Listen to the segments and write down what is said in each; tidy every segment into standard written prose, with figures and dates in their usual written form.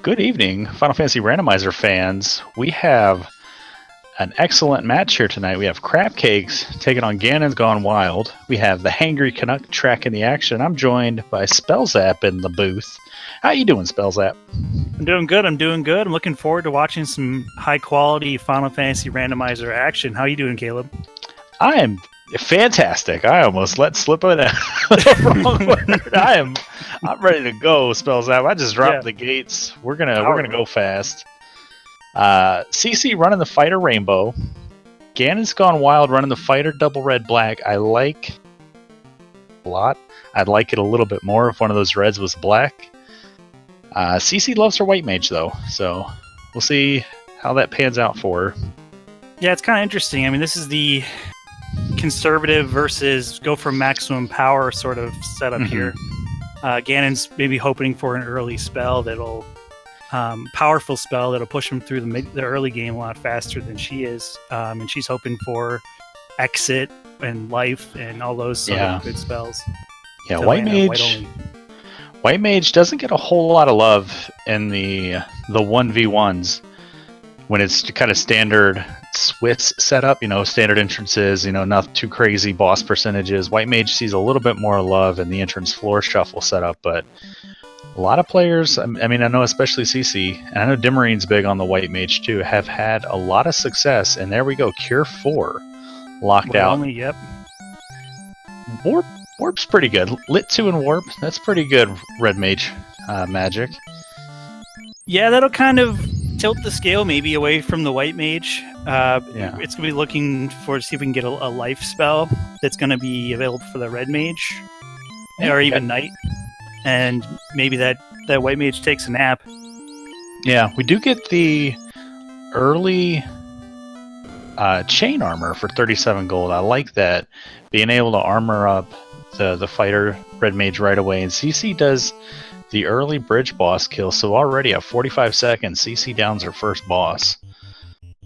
Good evening, Final Fantasy Randomizer fans. We have an excellent match here tonight. We have Crab Cakes taking on Ganon's Gone Wild. We have the Hangry Canuck tracking the action. I'm joined by Spellzap in the booth. How you doing, Spellzap? I'm doing good. I'm looking forward to watching some high-quality Final Fantasy Randomizer action. How you doing, Caleb? I am fantastic. I almost let slip of the wrong word. I'm ready to go, Spellzap. I just dropped the gates. We're gonna go fast. CC running the fighter rainbow. Ganon's Gone Wild running the fighter double red black. I like a lot. I'd like it a little bit more if one of those reds was black. CC loves her white mage though, so we'll see how that pans out for her. Yeah, it's kind of interesting. I mean, this is the conservative versus go for maximum power sort of setup here. Ganon's maybe hoping for an early spell that'll powerful spell that'll push him through the early game a lot faster than she is, and she's hoping for exit and life and all those sort of good spells. Yeah, White Mage doesn't get a whole lot of love in the 1v1s when it's kind of standard Swiss setup, standard entrances, not too crazy boss percentages. White Mage sees a little bit more love in the entrance floor shuffle setup, but a lot of players, I know especially CC, and I know Dimmerine's big on the White Mage too, have had a lot of success, and there we go, Cure 4 locked out. Yep. Warp's pretty good. Lit 2 and Warp, that's pretty good Red Mage magic. Yeah, that'll kind of tilt the scale maybe away from the White Mage. It's going to be looking to see if we can get a life spell that's going to be available for the Red Mage, or even Knight. And maybe that White Mage takes a nap. Yeah, we do get the early chain armor for 37 gold. I like that. Being able to armor up the fighter Red Mage right away. And CC does the early bridge boss kill. So already at 45 seconds, CC downs her first boss.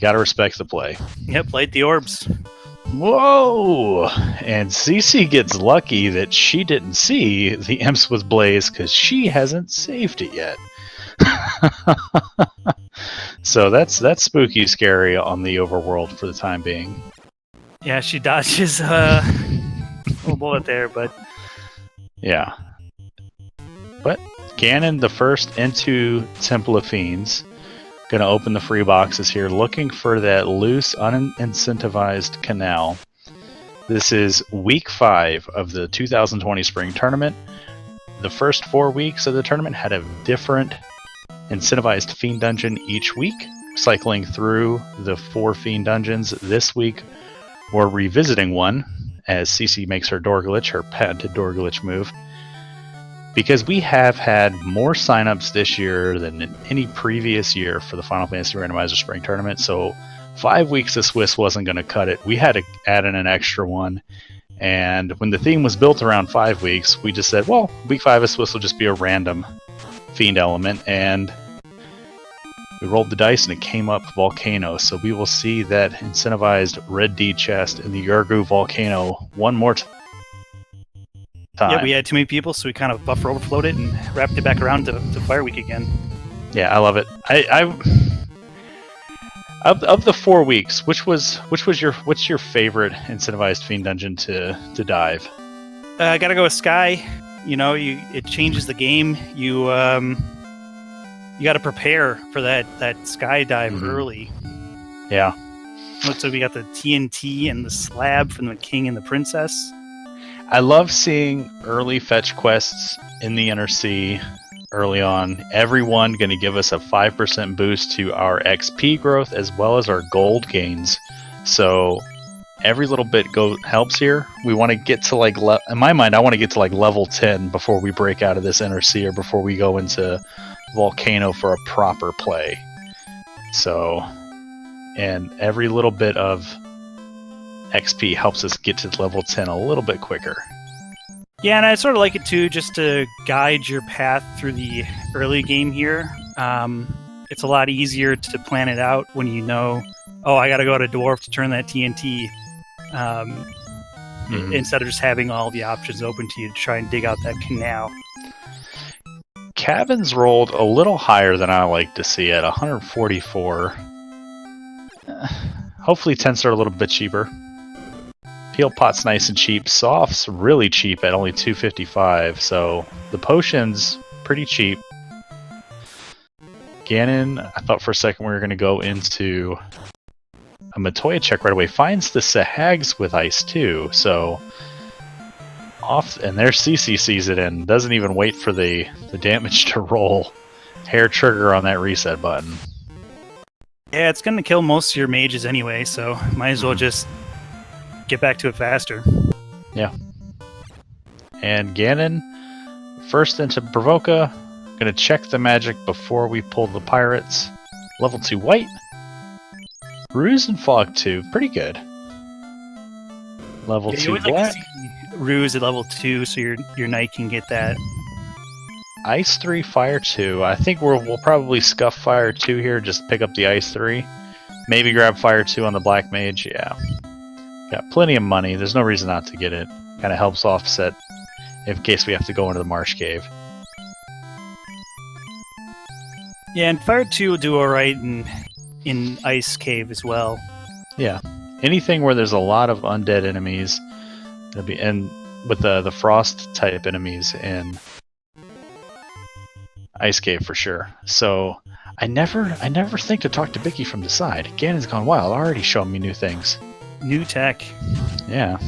Gotta respect the play. Yep, light the orbs. Whoa! And CC gets lucky that she didn't see the Imps with Blaze because she hasn't saved it yet. So that's spooky scary on the overworld for the time being. Yeah, she dodges a little bullet there, but... Yeah. But Ganon, the first into Temple of Fiends, gonna open the free boxes here, looking for that loose, unincentivized canal. This is week 5 of the 2020 Spring Tournament. The first 4 weeks of the tournament had a different incentivized Fiend Dungeon each week, cycling through the 4 Fiend Dungeons. This week, we're revisiting one, as CC makes her door glitch, her patented door glitch move. Because we have had more signups this year than in any previous year for the Final Fantasy Randomizer Spring Tournament, so 5 weeks of Swiss wasn't going to cut it. We had to add in an extra one, and when the theme was built around 5 weeks, we just said, well, week 5 of Swiss will just be a random Fiend element, and we rolled the dice and it came up Volcano, so we will see that incentivized Red D chest in the Yurgu Volcano one more time. Yeah, we had too many people, so we kind of buffer overflowed it and wrapped it back around to Fire Week again. Yeah, I love it. Of the 4 weeks, what's your favorite incentivized Fiend Dungeon to dive? I gotta go with Sky. It changes the game. You got to prepare for that Sky dive early. Yeah. So we got the TNT and the slab from the King and the Princess. I love seeing early fetch quests in the Inner Sea early on. Everyone going to give us a 5% boost to our XP growth as well as our gold gains. So every little bit helps here. We want to get to in my mind, I want to get to level 10 before we break out of this Inner Sea or before we go into Volcano for a proper play. So, and every little bit of XP helps us get to level 10 a little bit quicker. Yeah, and I sort of like it too, just to guide your path through the early game here. It's a lot easier to plan it out when you know, I got to go to Dwarf to turn that TNT, instead of just having all the options open to you to try and dig out that canal. Cabins rolled a little higher than I like to see at 144. Hopefully tents are a little bit cheaper. Peel pot's nice and cheap. Soft's really cheap at only 255. So the potion's pretty cheap. Ganon, I thought for a second we were going to go into a Matoya check right away. Finds the Sahags with ice too. So off, and there CC sees it and doesn't even wait for the damage to roll. Hair trigger on that reset button. Yeah, it's going to kill most of your mages anyway, so might as well just get back to it faster. Yeah. And Ganon, first into Provoca. Gonna check the magic before we pull the pirates. Level 2 white. Ruse and Fog 2, pretty good. Level 2 black. black. Ruse at level 2, so your knight can get that. Ice 3, Fire 2. I think we'll probably scuff Fire 2 here, just pick up the Ice 3. Maybe grab Fire 2 on the Black Mage, yeah. Got plenty of money, there's no reason not to get it. Kind of helps offset in case we have to go into the Marsh Cave. Yeah, and Fire 2 will do alright in Ice Cave as well. Yeah. Anything where there's a lot of undead enemies, it'll be, and with the frost type enemies in Ice Cave for sure. So I never think to talk to Bicky from the side. Ganon's Gone Wild already showing me new things. New tech. Yeah.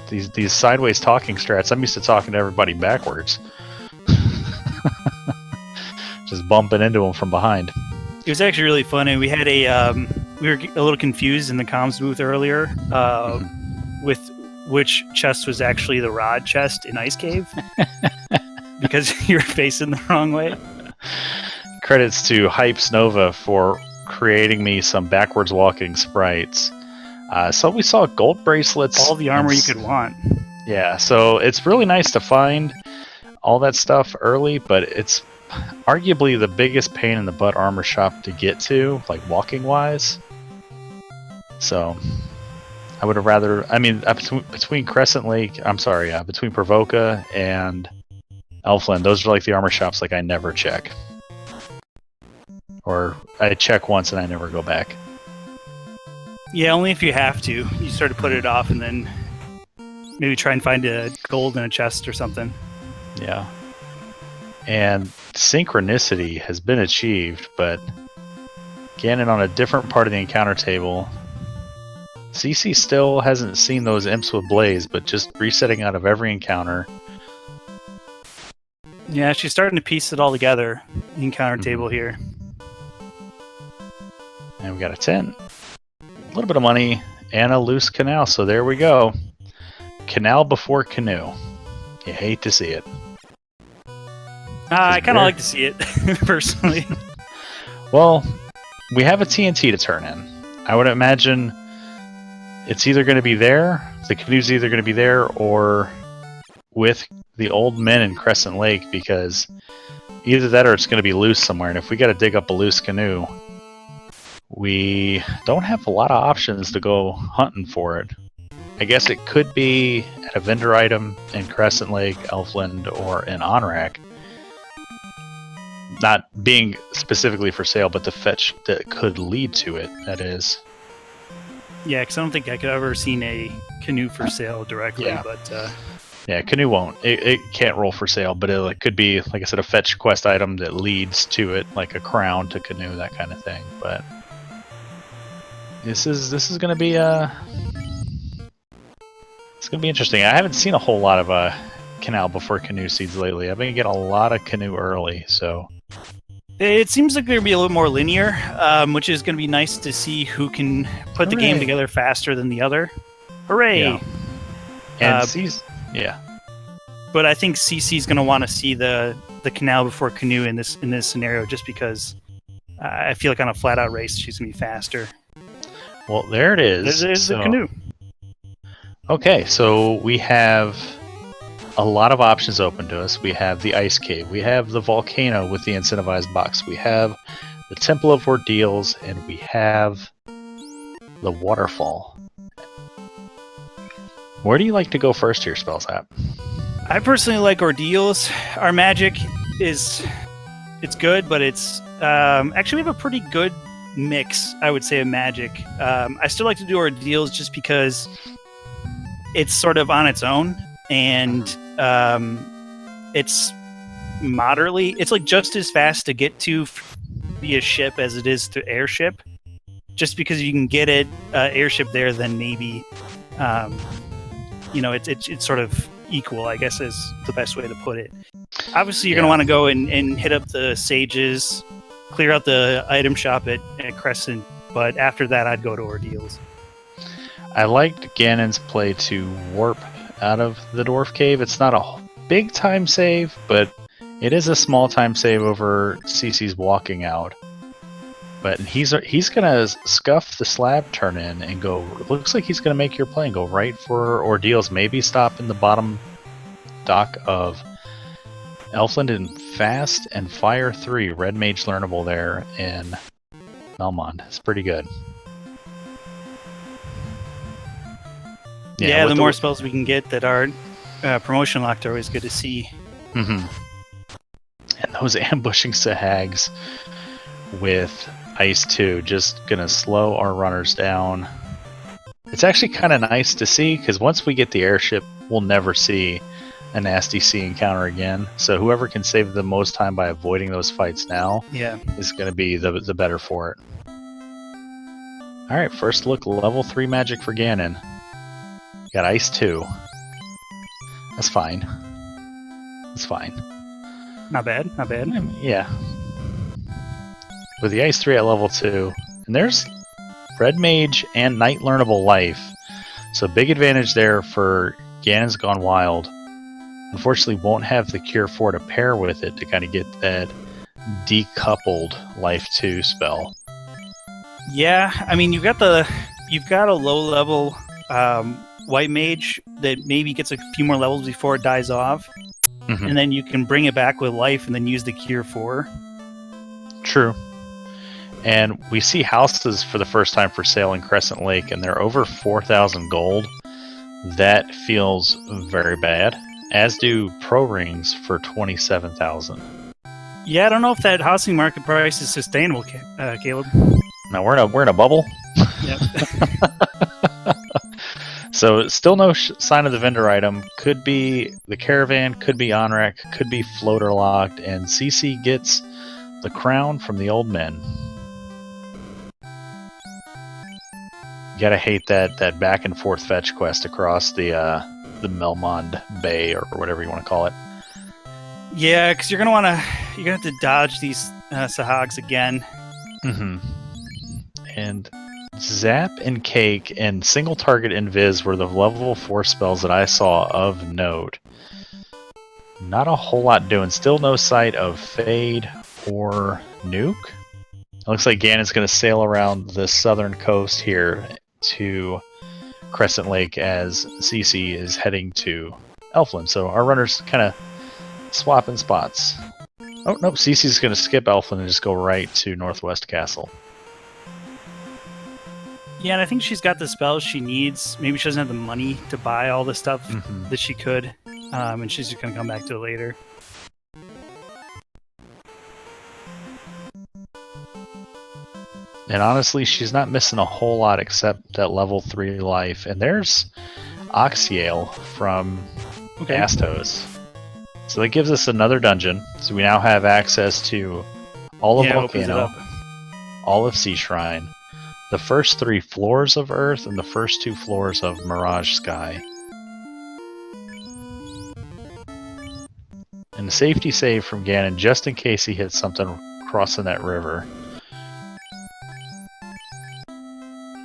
These sideways talking strats. I'm used to talking to everybody backwards. Just bumping into them from behind. It was actually really funny. We had we were a little confused in the comms booth earlier with which chest was actually the rod chest in Ice Cave because you were facing the wrong way. Credits to Hypes Nova for creating me some backwards walking sprites. So we saw gold bracelets. All the armor you could want. Yeah, so it's really nice to find all that stuff early, but it's arguably the biggest pain in the butt armor shop to get to, like walking wise. So I would have rather, I mean, between Crescent Lake, between Provoca and Elfland, those are like the armor shops like I never check. Or I check once and I never go back. Yeah, only if you have to. You sort of put it off and then maybe try and find a gold in a chest or something. Yeah. And synchronicity has been achieved, but Ganon on a different part of the encounter table. CC still hasn't seen those imps with Blaze, but just resetting out of every encounter. Yeah, she's starting to piece it all together, the encounter table here. And we got a 10. A little bit of money and a loose canal, so there we go. Canal before canoe. You hate to see it. I kind of like to see it, personally. Well, we have a TNT to turn in. I would imagine it's either going to be there, the canoe's either going to be there, or with the old men in Crescent Lake, because either that or it's going to be loose somewhere, and if we got to dig up a loose canoe, we don't have a lot of options to go hunting for it. I guess it could be at a vendor item in Crescent Lake, Elfland, or in Onrak. Not being specifically for sale, but the fetch that could lead to it, that is. Yeah, because I don't think I could ever seen a canoe for sale directly, Yeah. but... Yeah, canoe won't. It can't roll for sale, but it could be, like I said, a fetch quest item that leads to it, like a crown to canoe, that kind of thing. But this is going to be it's going to be interesting. I haven't seen a whole lot of canal before canoe seeds lately. I've been getting a lot of canoe early, so It seems like they're going to be a little more linear, which is going to be nice to see who can put the game together faster than the other. Hooray! Yeah. And yeah. But I think CC's going to want to see the canal before canoe in this scenario, just because I feel like on a flat out race she's going to be faster. Well, there it is. There's the canoe. Okay, so we have a lot of options open to us. We have the Ice Cave, we have the Volcano with the incentivized box, we have the Temple of Ordeals, and we have the Waterfall. Where do you like to go first here, Spellsap? I personally like Ordeals. Our magic is it's good, but it's actually we have a pretty good mix, I would say, of magic. I still like to do ordeals just because it's sort of on its own, and it's moderately. It's like just as fast to get to via ship as it is to airship. Just because you can get it airship there, then maybe it's sort of equal, I guess is the best way to put it. Obviously, you're going to want to go and hit up the sages, clear out the item shop at Crescent, but after that, I'd go to ordeals. I liked Ganon's play to warp out of the dwarf cave. It's not a big time save, but it is a small time save over Cece's walking out. But he's gonna scuff the slab turn in and go. Looks like he's gonna make your plane go right for ordeals. Maybe stop in the bottom dock of Elfland and Fast and Fire 3. Red Mage learnable there in Melmond. It's pretty good. Yeah, the more spells we can get that are promotion locked are always good to see. Mm-hmm. And those ambushing Sahags with Ice 2 just gonna slow our runners down. It's actually kind of nice to see because once we get the airship, we'll never see a nasty sea encounter again. So whoever can save the most time by avoiding those fights now is going to be the better for it. All right, first look, level 3 magic for Ganon. Got Ice 2. That's fine. That's fine. Not bad, not bad. Yeah. With the Ice 3 at level 2, and there's Red Mage and Knight learnable life. So big advantage there for Ganon's Gone Wild. Unfortunately, won't have the Cure 4 to pair with it to kind of get that decoupled Life 2 spell. Yeah, I mean, you've got a low level White Mage that maybe gets a few more levels before it dies off, and then you can bring it back with life and then use the Cure 4. True. And we see houses for the first time for sale in Crescent Lake, and they're over 4,000 gold. That feels very bad. As do pro rings for 27,000. Yeah, I don't know if that housing market price is sustainable, Caleb. Now we're in a bubble. Yep. So still no sign of the vendor item. Could be the caravan, could be on-rack, could be floater locked, and CC gets the crown from the old men. You gotta hate that back and forth fetch quest across the Melmond Bay or whatever you want to call it. Yeah, because you're gonna have to dodge these Sahags again. Mm-hmm. And Zap and Cake and Single Target Invis were the level 4 spells that I saw of note. Not a whole lot doing. Still no sight of Fade or Nuke. It looks like Ganon's going to sail around the southern coast here to Crescent Lake as Cece is heading to Elfland. So our runners kind of swapping spots. Oh, nope. Cece's going to skip Elfland and just go right to Northwest Castle. Yeah, and I think she's got the spells she needs. Maybe she doesn't have the money to buy all the stuff that she could, and she's just going to come back to it later. And honestly, she's not missing a whole lot except that level 3 life. And there's Oxiale from Astos. So that gives us another dungeon. So we now have access to all of Volcano, all of Sea Shrine, the first 3 floors of Earth, and the first 2 floors of Mirage Sky. And a safety save from Ganon just in case he hits something crossing that river.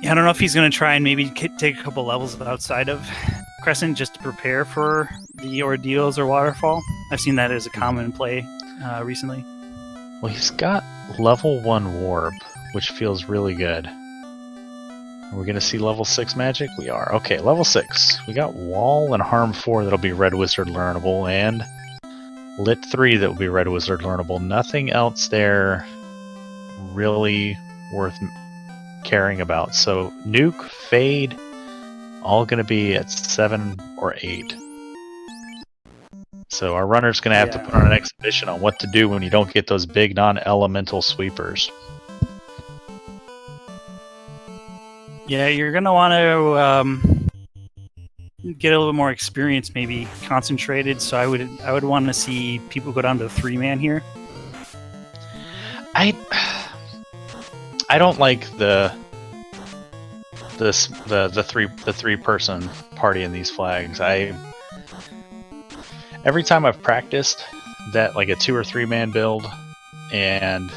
Yeah, I don't know if he's going to try and maybe take a couple levels outside of Crescent just to prepare for the ordeals or waterfall. I've seen that as a common play recently. Well, he's got level 1 warp, which feels really good. Are we going to see level 6 magic? We are. Okay, level 6. We got Wall and Harm 4 that'll be Red Wizard learnable, and Lit 3 that will be Red Wizard learnable. Nothing else there really worth caring about. So Nuke, Fade, all going to be at 7 or 8. So our runner's going to have to put on an exhibition on what to do when you don't get those big non-elemental sweepers. Yeah, you're going to want to get a little bit more experience, maybe concentrated. So I would want to see people go down to the 3-man here. I don't like the 3-person party in these flags. Every time I've practiced that, like a 2 or 3-man build, and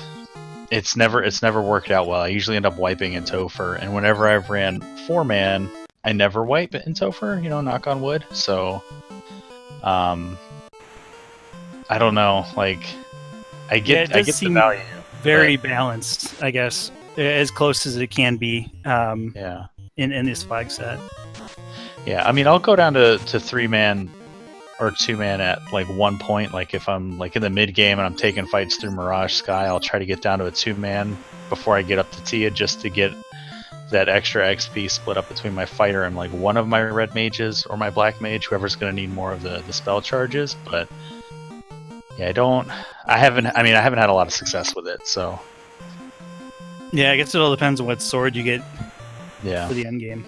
it's never worked out well. I usually end up wiping in Topher, and whenever I've ran 4-man, I never wipe in Topher. Knock on wood. So, I don't know. Like, I get the value. Very balanced, I guess, as close as it can be. In this flag set. Yeah, I mean, I'll go down to 3-man or 2-man at like one point. Like if I'm like in the mid game and I'm taking fights through Mirage Sky, I'll try to get down to a 2-man before I get up to Tia, just to get that extra XP split up between my fighter and like one of my red mages or my black mage, whoever's going to need more of the spell charges. But yeah, I haven't had a lot of success with it. So yeah, I guess it all depends on what sword you get. Yeah. For the end game.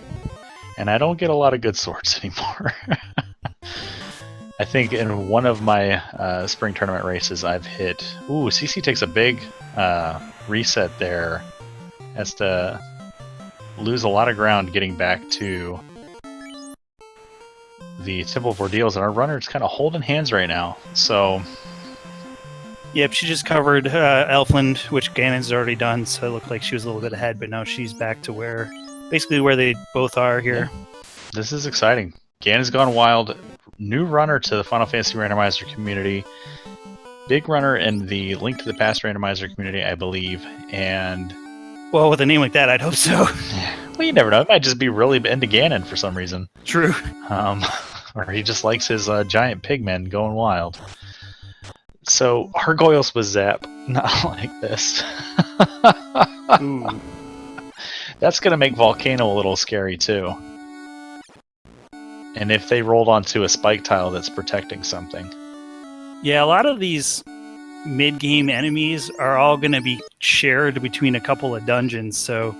And I don't get a lot of good swords anymore. I think in one of my spring tournament races I've hit... Ooh, CC takes a big reset there. Has to lose a lot of ground getting back to the Temple of Ordeals, and our runner's kind of holding hands right now. So... Yep, she just covered Elfland, which Ganon's already done, so it looked like she was a little bit ahead, but now she's back to basically where they both are here. Yeah. This is exciting. Ganon's Gone Wild, new runner to the Final Fantasy Randomizer community, big runner in the Link to the Past Randomizer community, I believe, and... Well, with a name like that, I'd hope so. Well, you never know. It might just be really into Ganon for some reason. True. Or he just likes his giant pigmen going wild. So, Gargoyles with Zap, not like this. Ooh. That's going to make Volcano a little scary, too. And if they rolled onto a spike tile that's protecting something. Yeah, a lot of these mid-game enemies are all going to be shared between a couple of dungeons, so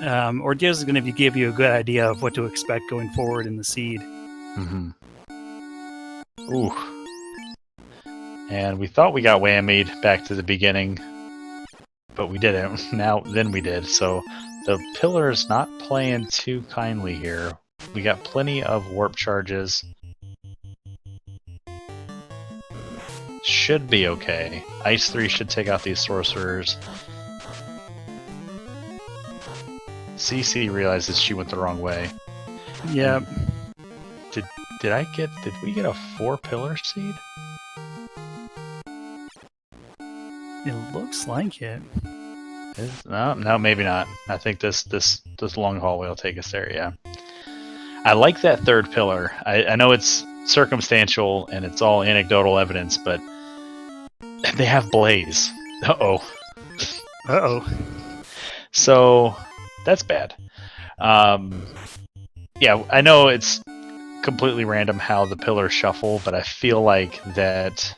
Ordeals is going to give you a good idea of what to expect going forward in the seed. Mm-hmm. Ooh. And we thought we got whammied back to the beginning, but we didn't. Then we did. So the pillar's not playing too kindly here. We got plenty of warp charges. Should be okay. Ice 3 should take out these sorcerers. CC realizes she went the wrong way. Yeah. Did we get a 4-pillar seed? It looks like it. No, maybe not. I think this long hallway will take us there, yeah. I like that 3rd pillar. I know it's circumstantial and it's all anecdotal evidence, but they have Blaze. Uh-oh. So, that's bad. Yeah, I know it's completely random how the pillars shuffle, but I feel like that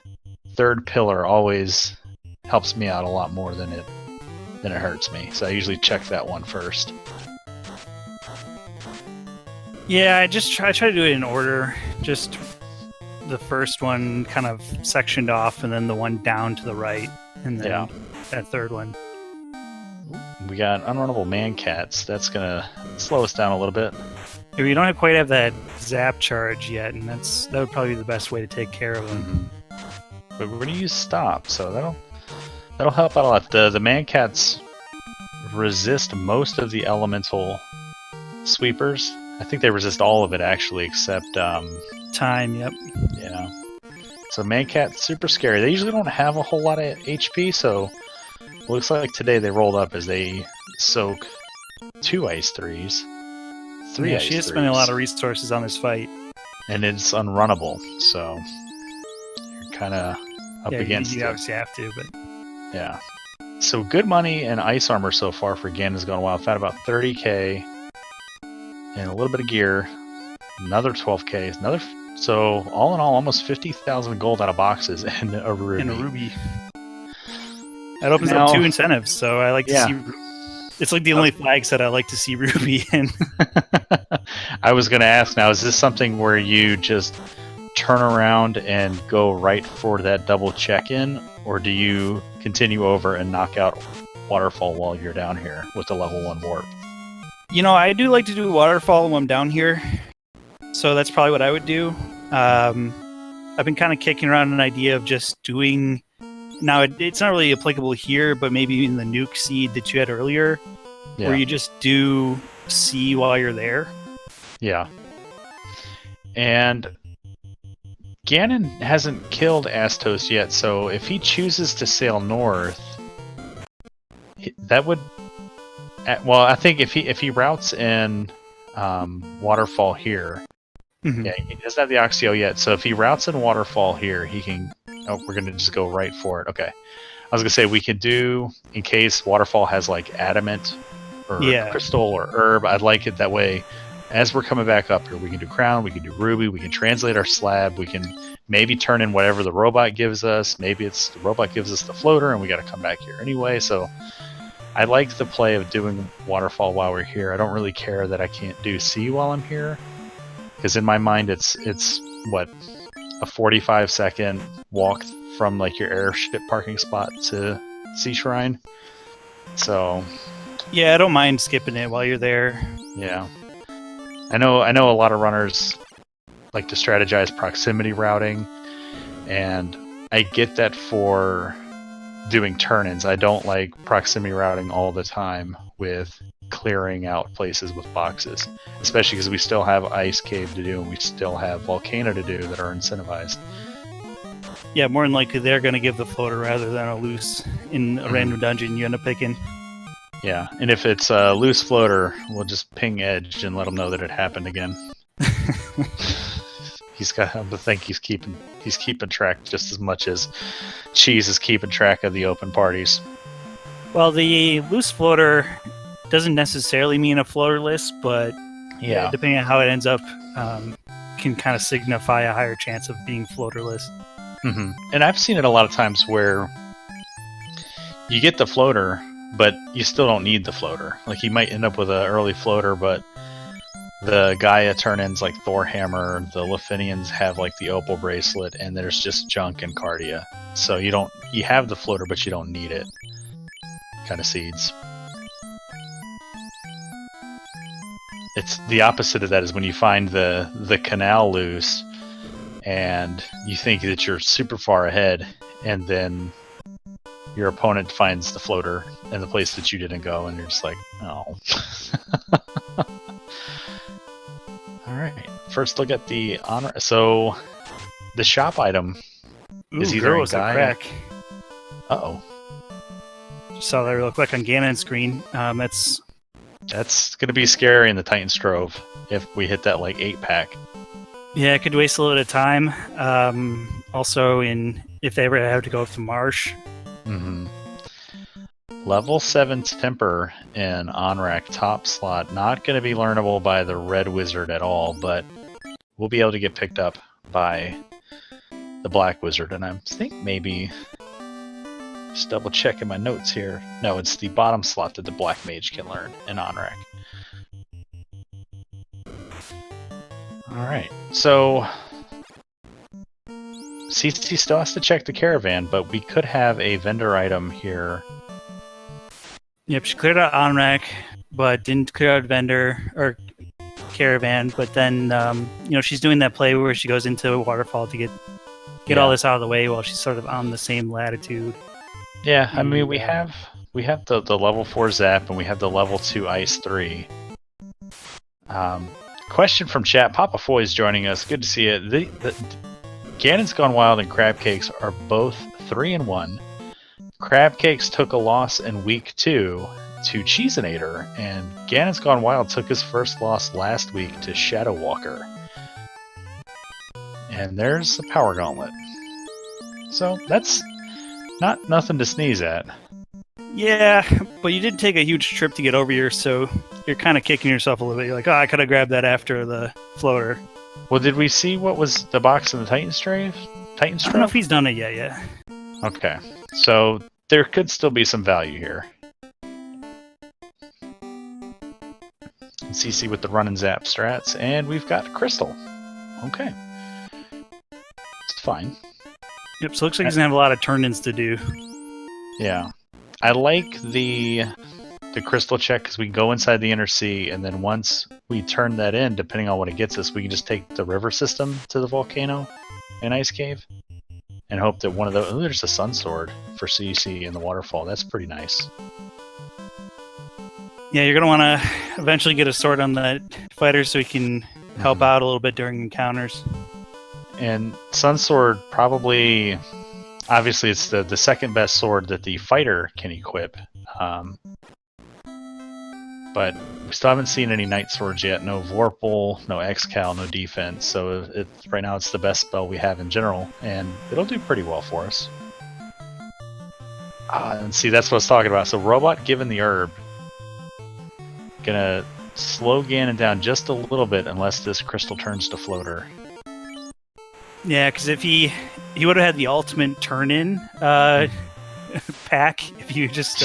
3rd pillar always helps me out a lot more than it hurts me. So I usually check that one first. Yeah, I try to do it in order. Just the first one kind of sectioned off, and then the one down to the right, and then that 3rd one. We got unrunnable man-cats. That's gonna slow us down a little bit. If you don't quite have that zap charge yet, and that would probably be the best way to take care of them. Mm-hmm. But we're gonna use stop, so that'll help out a lot. The man-cats resist most of the elemental sweepers. I think they resist all of it actually, except time. Yep. Yeah. So man-cat's super scary. They usually don't have a whole lot of HP, so looks like today they rolled up as they soak 2 ice 3s. 3 ice she is 3s. spending a lot of resources on this fight, and it's unrunnable. So you're kind of up against you it. obviously have to, but yeah. So good money and ice armor so far for Ganon's Gone Wild. Found about 30k and a little bit of gear. Another 12k. Another So all in all, almost 50,000 gold out of boxes and a ruby. And a ruby. That opens up 2 incentives, so I like to see... It's like the only flag set I like to see ruby in. I was going to ask now, is this something where you just turn around and go right for that double check-in, or do you continue over and knock out waterfall while you're down here with the level 1 warp? I do like to do waterfall when I'm down here, so that's probably what I would do. I've been kind of kicking around an idea of just doing... Now, it's not really applicable here, but maybe in the nuke seed that you had earlier, where you just do C while you're there. Yeah. And Ganon hasn't killed Astos yet, so if he chooses to sail north, that would... Well, I think if he routes in Waterfall here, yeah, he doesn't have the Oxio yet, so if he routes in Waterfall here, he can... Oh, we're going to just go right for it. Okay. I was going to say, we could do, in case Waterfall has, like, adamant or crystal or herb, I'd like it that way. As we're coming back up here, we can do crown, we can do ruby, we can translate our slab, we can maybe turn in whatever the robot gives us. Maybe it's the robot gives us the floater, and we got to come back here anyway. So I like the play of doing Waterfall while we're here. I don't really care that I can't do C while I'm here, because in my mind, it's what, a 45-second walk from like your airship parking spot to Sea Shrine. So yeah, I don't mind skipping it while you're there. Yeah, I know a lot of runners like to strategize proximity routing, and I get that for doing turn-ins. I don't like proximity routing all the time with clearing out places with boxes, especially because we still have Ice Cave to do and we still have Volcano to do that are incentivized. Yeah, more than likely they're going to give the floater rather than a loose in a random dungeon you end up picking. Yeah, and if it's a loose floater, we'll just ping Edge and let him know that it happened again. He's got to think he's keeping track just as much as Cheese is keeping track of the open parties. Well, the loose floater doesn't necessarily mean a floaterless, but depending on how it ends up, can kind of signify a higher chance of being floaterless. Mm-hmm. And I've seen it a lot of times where you get the floater, but you still don't need the floater. Like, you might end up with an early floater, but the Gaia turn-ins like Thor Hammer, the Lefinians have like the Opal Bracelet, and there's just junk in Cardia. So you have the floater, but you don't need it. Kind of seeds. It's the opposite of that is when you find the canal loose and you think that you're super far ahead, and then your opponent finds the floater in the place that you didn't go, and you're just like, oh. Alright, first look at the honor. So, the shop item is either a Gaia... crack. Uh-oh. Just saw that real quick on Ganon's screen. That's going to be scary in the Titan Strove if we hit that, like, 8-pack. Yeah, it could waste a little bit of time. Also, if they ever have to go up to Marsh. Mm-hmm. Level 7 Temper in Onrak top slot. Not going to be learnable by the Red Wizard at all, but we'll be able to get picked up by the Black Wizard. And I think maybe... Just double checking my notes here. No, it's the bottom slot that the Black Mage can learn in Onrak. Alright, so... CC still has to check the caravan, but we could have a vendor item here. Yep, she cleared out Onrak, but didn't clear out vendor or caravan. But then, she's doing that play where she goes into a waterfall to get all this out of the way while she's sort of on the same latitude. Yeah, I mean, we have the level 4 Zap and we have the level 2 Ice 3. Question from chat. Papa Foy is joining us. Good to see you. The Ganon's Gone Wild and Crab Cakes are both 3-1. Crab Cakes took a loss in week 2 to Cheesinator, and Ganon's Gone Wild took his first loss last week to Shadow Walker. And there's the Power Gauntlet. So that's nothing to sneeze at. Yeah, but you did take a huge trip to get over here, so you're kind of kicking yourself a little bit. You're like, oh, I could have grabbed that after the floater. Well, did we see what was the box in the Titan Strafe? I don't know if he's done it yet. Yeah. Okay, so there could still be some value here. CC with the run and zap strats, and we've got Crystal. Okay. It's fine. Yep, so it looks like he's going to have a lot of turn-ins to do. Yeah. I like the crystal check because we can go inside the inner sea, and then once we turn that in, depending on what it gets us, we can just take the river system to the volcano and ice cave and hope that one of those... Oh, there's a sun sword for CC in the waterfall. That's pretty nice. Yeah, you're going to want to eventually get a sword on that fighter so he can help out a little bit during encounters. And sun sword probably... Obviously, it's the second best sword that the fighter can equip. But we still haven't seen any Knight Swords yet. No Vorpal, no Excal, no defense. So right now it's the best spell we have in general, and it'll do pretty well for us. And see, that's what I was talking about. So Robot given the herb. Gonna slow Ganon down just a little bit unless this crystal turns to floater. Yeah, because if he would have had the ultimate turn-in pack if you just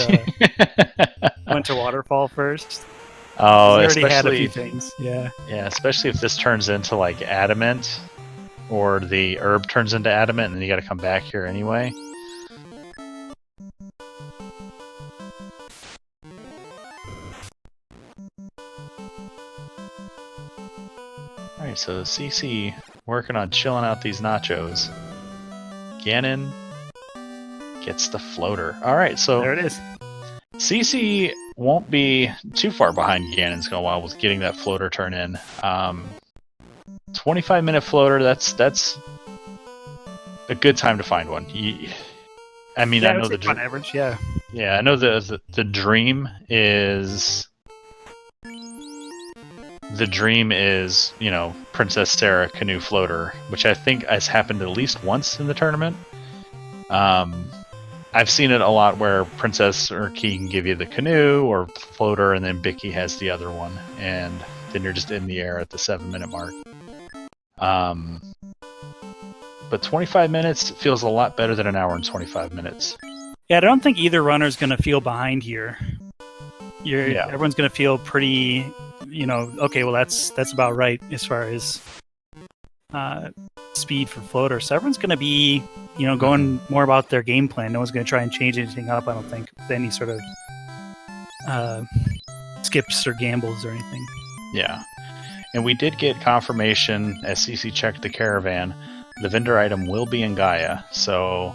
went to waterfall first. Oh, he already had a few things. Yeah. Yeah, especially if this turns into like adamant, or the herb turns into adamant, and then you got to come back here anyway. All right, so CC working on chilling out these nachos. Ganon gets the floater. All right, so there it is. CC won't be too far behind Ganon's Gone Wild with getting that floater turn in. 25-minute floater. That's a good time to find one. I mean, yeah, I know the on average. Yeah. Yeah, I know the dream is. The dream is, you know, Princess Sarah canoe floater, which I think has happened at least once in the tournament. I've seen it a lot where Princess or Key can give you the canoe or floater, and then Bicky has the other one, and then you're just in the air at the 7-minute mark. But 25 minutes feels a lot better than an hour and 25 minutes. Yeah, I don't think either runner's going to feel behind here. Everyone's going to feel pretty... You know, okay, well that's about right as far as speed for floater. So everyone's going to be, you know, going more about their game plan. No one's going to try and change anything up, I don't think, with any sort of skips or gambles or anything. Yeah. And we did get confirmation, as CC checked the caravan, the vendor item will be in Gaia. So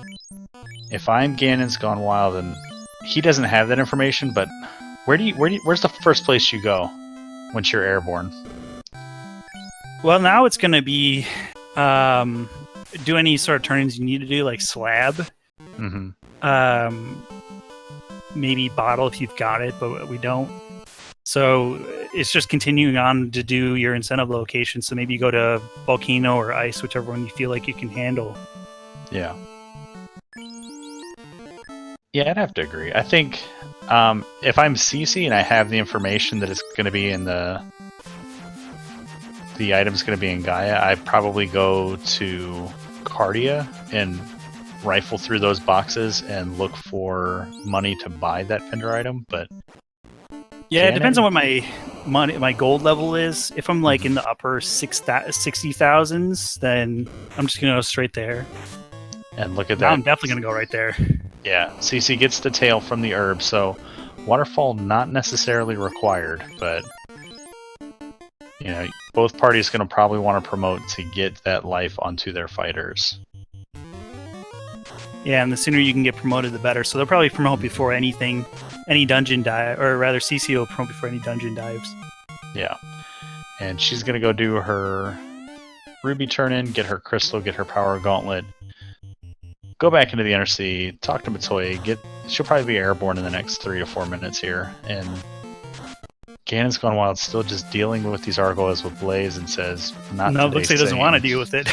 if I'm Ganon's Gone Wild and he doesn't have that information, but where's the first place you go once you're airborne? Well, now it's going to be do any sort of turn-ins you need to do, like slab. Mm-hmm. Maybe bottle if you've got it, but we don't. So it's just continuing on to do your incentive location. So maybe you go to volcano or ice, whichever one you feel like you can handle. Yeah. Yeah, I'd have to agree. I think if I'm CC and I have the information that it's going to be in the item's going to be in Gaia, I'd probably go to Cardia and rifle through those boxes and look for money to buy that vendor item. But yeah, it depends on what my gold level is. If I'm like in the upper 60,000s, then I'm just going to go straight there. And look at that. I'm definitely going to go right there. Yeah, CC gets the tail from the herb, so waterfall not necessarily required, but you know, both parties going to probably want to promote to get that life onto their fighters. Yeah, and the sooner you can get promoted, the better. So they'll probably promote before any dungeon dive, or rather CC will promote before any dungeon dives. Yeah, and she's going to go do her ruby turn-in, get her crystal, get her power gauntlet, go back into the inner sea, talk to Matoy, she'll probably be airborne in the next 3 to 4 minutes here, and Ganon's Gone Wild still just dealing with these Argolas with Blaze and says, not today, looks like he doesn't want to deal with it.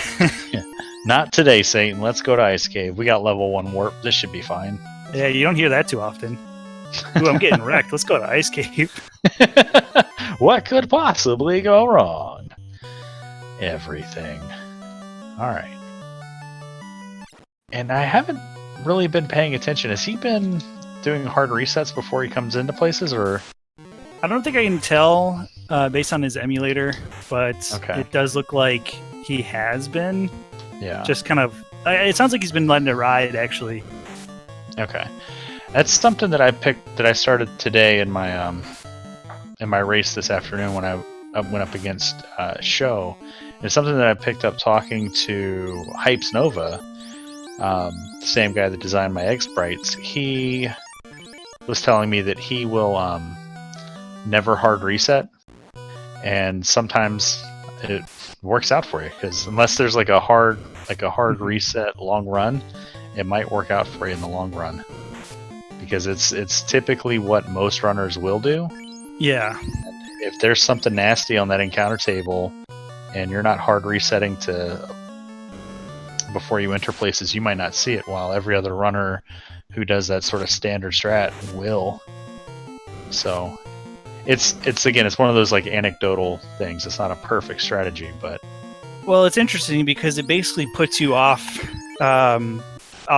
Yeah. Not today, Satan. Let's go to Ice Cave. We got level 1 warp. This should be fine. Yeah, you don't hear that too often. Ooh, I'm getting wrecked. Let's go to Ice Cave. What could possibly go wrong? everything. All right. And I haven't really been paying attention. Has he been doing hard resets before he comes into places, or? I don't think I can tell based on his emulator, but It does look like he has been. Yeah. Just kind of. It sounds like he's been letting it ride, actually. Okay. That's something that I started today in my race this afternoon when I went up against Show. It's something that I picked up talking to Hypes Nova, the same guy that designed my egg sprites. He was telling me that he will never hard reset, and sometimes it works out for you, because unless there's like a hard reset long run, it might work out for you in the long run, because it's typically what most runners will do. Yeah. If there's something nasty on that encounter table and you're not hard resetting before you enter places, you might not see it, while every other runner who does that sort of standard strat will. So it's one of those like anecdotal things. It's not a perfect strategy, but well, it's interesting because it basically puts you off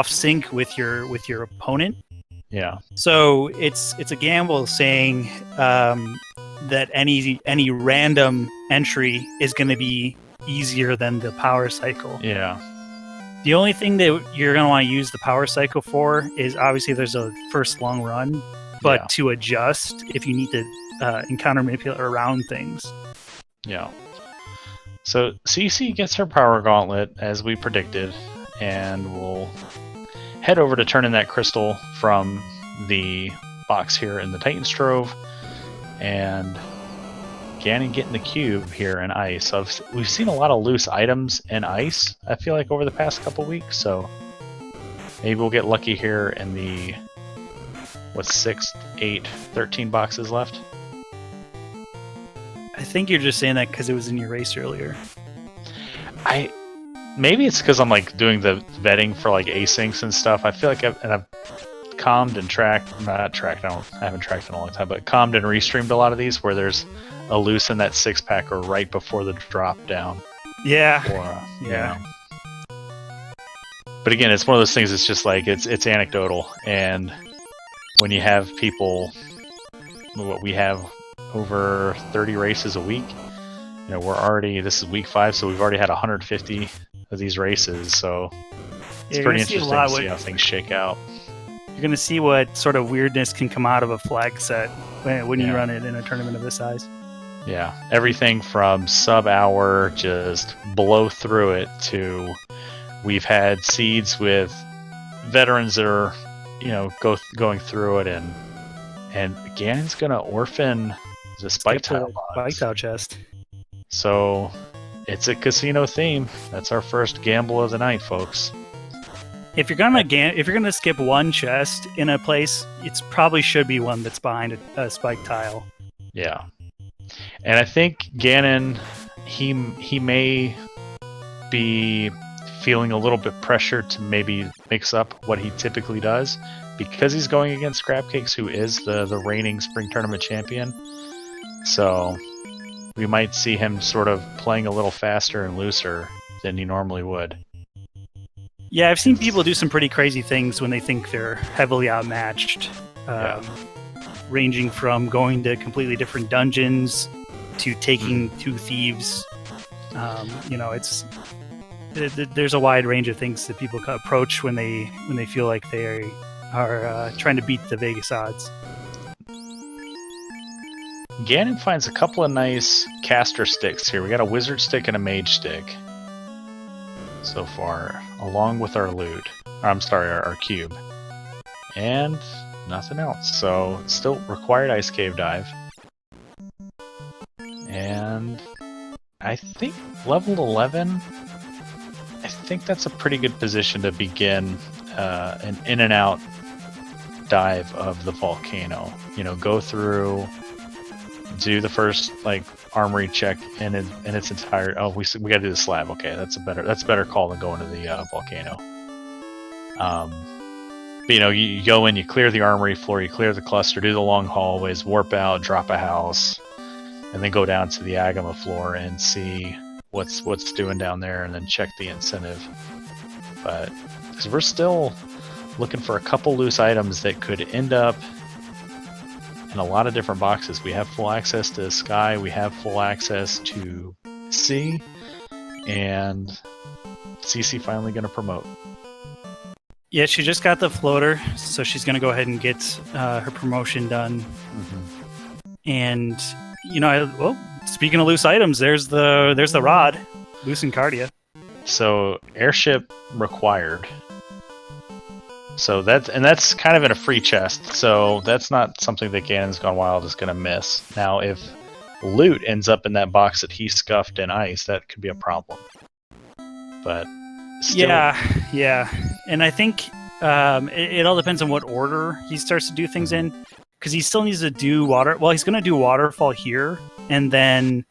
sync with your opponent. Yeah. So it's a gamble saying that any random entry is going to be easier than the power cycle. Yeah. The only thing that you're going to want to use the power cycle for is obviously there's a first long run, but to adjust if you need to encounter manipulate around things. Yeah. So CC gets her power gauntlet as we predicted, and we'll head over to turn in that crystal from the box here in the Titan's Trove, and Ganon getting the cube here in ice. So we've seen a lot of loose items in ice, I feel like, over the past couple weeks, so maybe we'll get lucky here in the 6, 8, 13 boxes left. I think you're just saying that because it was in your race earlier. Maybe it's because I'm like doing the vetting for like asyncs and stuff. I feel like I've calmed and not tracked. I haven't tracked in a long time, but calmed and restreamed a lot of these where there's a loose in that 6-pack or right before the drop down. Yeah. Or, yeah. But again, it's one of those things. It's just like it's anecdotal, and when you have people, what we have over 30 races a week. This is week 5, so we've already had 150 of these races, so it's pretty interesting to see how things shake out. You're going to see what sort of weirdness can come out of a flag set when you run it in a tournament of this size. Yeah, everything from sub-hour, just blow through it, to we've had seeds with veterans that are, going through it, and Ganon's going to orphan the spike tile chest. So it's a casino theme. That's our first gamble of the night, folks. If you're gonna skip one chest in a place, it probably should be one that's behind a spike tile. Yeah, and I think Ganon, he may be feeling a little bit pressured to maybe mix up what he typically does, because he's going against Scrapcakes, who is the reigning Spring Tournament champion. So we might see him sort of playing a little faster and looser than he normally would. Yeah, I've seen people do some pretty crazy things when they think they're heavily outmatched. Ranging from going to completely different dungeons to taking 2 thieves. There's a wide range of things that people approach when they feel like they are trying to beat the Vegas odds. Ganon finds a couple of nice caster sticks here. We got a wizard stick and a mage stick so far, along with our loot. Our cube. And nothing else. So still required ice cave dive. And I think level 11, I think that's a pretty good position to begin an in and out dive of the volcano. Go through, do the first armory check in its entire. Oh, we got to do the slab. Okay, that's a better call than going to the volcano. But you go in, you clear the armory floor, you clear the cluster, do the long hallways, warp out, drop a house, and then go down to the Agama floor and see what's doing down there, and then check the incentive. But because we're still looking for a couple loose items that could end up in a lot of different boxes. We have full access to Sky, we have full access to Sea, and CC finally going to promote. Yeah, she just got the floater, so she's going to go ahead and get her promotion done. And speaking of loose items, there's the rod, loose Encardia. So airship required. So that's kind of in a free chest. So that's not something that Ganon's Gone Wild is going to miss. Now, if loot ends up in that box that he scuffed in ice, that could be a problem. But still... yeah, and I think it all depends on what order he starts to do things in, because he still needs to do water. Well, he's going to do waterfall here, and then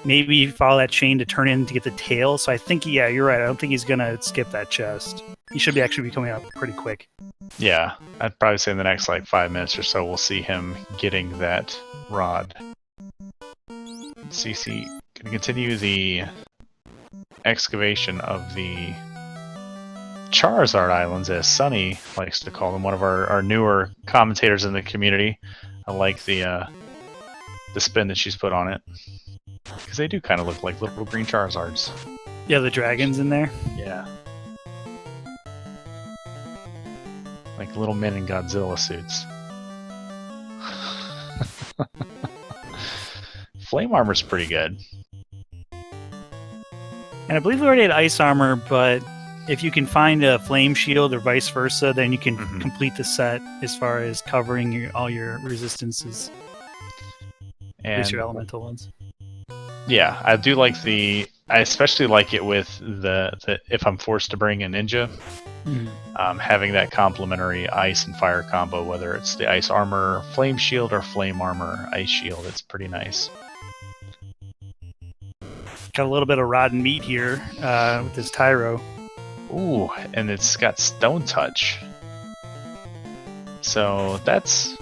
maybe follow that chain to turn in to get the tail. So I think, yeah, you're right. I don't think he's going to skip that chest. He should be coming up pretty quick. Yeah, I'd probably say in the next 5 minutes or so we'll see him getting that rod. CC can continue the excavation of the Charizard Islands, as Sunny likes to call them, one of our newer commentators in the community. I like the spin that she's put on it, because they do kind of look like little green Charizards. Yeah, the dragons in there. Yeah. Like little men in Godzilla suits. Flame armor's pretty good. And I believe we already had ice armor, but if you can find a flame shield or vice versa, then you can complete the set as far as covering all your resistances. At least your elemental ones. Yeah, I do like I especially like it with the if I'm forced to bring a ninja, having that complementary ice and fire combo, whether it's the ice armor flame shield or flame armor ice shield, it's pretty nice. Got a little bit of rod and meat here with this Tyro. Ooh, and it's got stone touch. So that's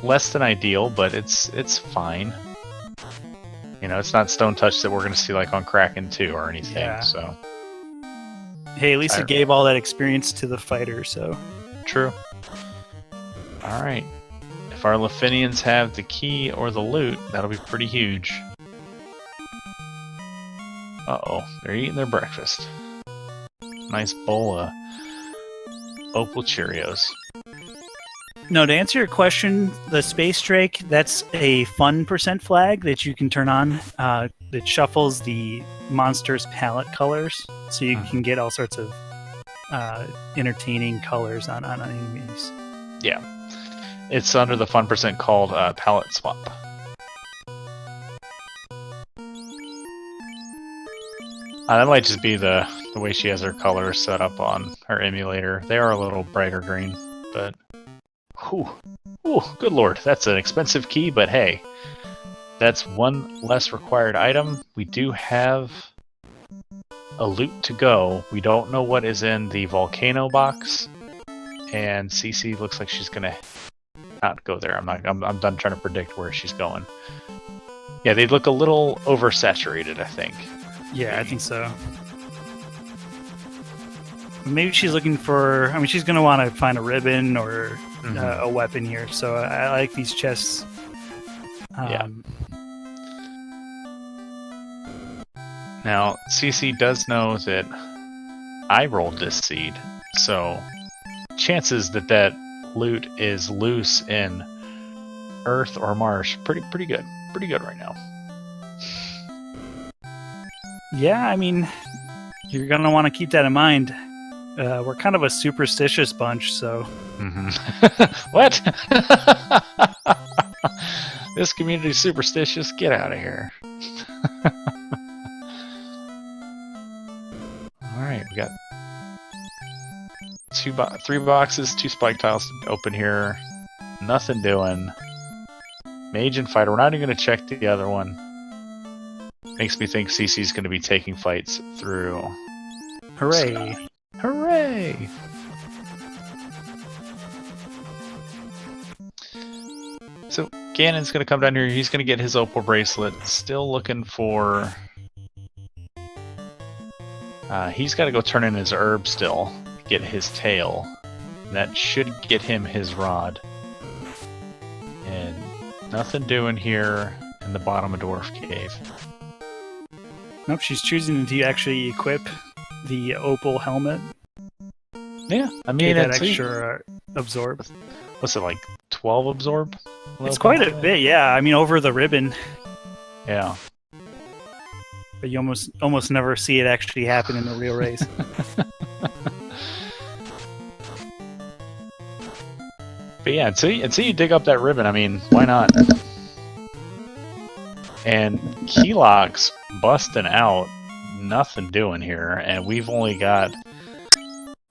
less than ideal, but it's fine. You know, it's not stone touch that we're going to see like on Kraken 2 or anything. Yeah. So hey, at least it gave all that experience to the fighter, so... True. Alright. If our Lefinians have the key or the loot, that'll be pretty huge. Uh-oh, they're eating their breakfast. Nice bowl of Opal Cheerios. No, to answer your question, the Space Drake, that's a fun % flag that you can turn on. That shuffles the monster's palette colors, so you can get all sorts of entertaining colors on enemies. Yeah. It's under the fun % called palette swap. That might just be the way she has her colors set up on her emulator. They are a little brighter green, but... Ooh, good lord, that's an expensive key, but hey, that's one less required item. We do have a loot to go. We don't know what is in the volcano box, and CC looks like she's gonna not go there. I'm done trying to predict where she's going. Yeah, they look a little oversaturated, I think. Yeah, I think so. Maybe she's looking for... I mean, she's going to want to find a ribbon or a weapon here, so I like these chests. Yeah. Now, CC does know that I rolled this seed, so chances that loot is loose in Earth or Marsh, pretty good. Pretty good right now. Yeah, I mean, you're going to want to keep that in mind. We're kind of a superstitious bunch, so... What? This community's superstitious? Get out of here. Alright, we got 3 boxes, 2 spike tiles to open here. Nothing doing. Mage and fighter. We're not even going to check the other one. Makes me think CC's going to be taking fights through. Hooray! Sky. Hooray! So Ganon's going to come down here. He's going to get his opal bracelet. Still looking for He's got to go turn in his herb still, get his tail. That should get him his rod. And nothing doing here in the bottom of Dwarf Cave. Nope, she's choosing to actually equip the opal helmet. Yeah, I mean, that extra absorb. What's it, like 12 absorb? It's quite a bit, yeah. I mean, over the ribbon. Yeah. But you almost never see it actually happen in a real race. But yeah, until you dig up that ribbon, I mean, why not? And Keylock's busting out, nothing doing here, and we've only got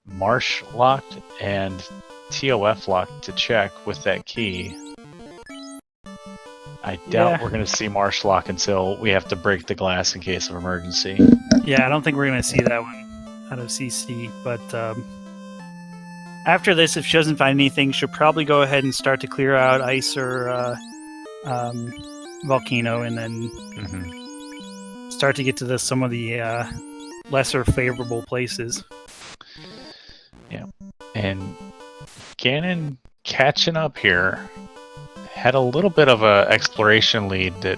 Marsh locked and TOF locked to check with that key. I doubt we're going to see Marsh lock until we have to break the glass in case of emergency. Yeah, I don't think we're going to see that one out of CC, but after this, if she doesn't find anything, she'll probably go ahead and start to clear out ice or volcano, and then start to get to some of the lesser favorable places. Yeah, and Ganon catching up here had a little bit of a exploration lead that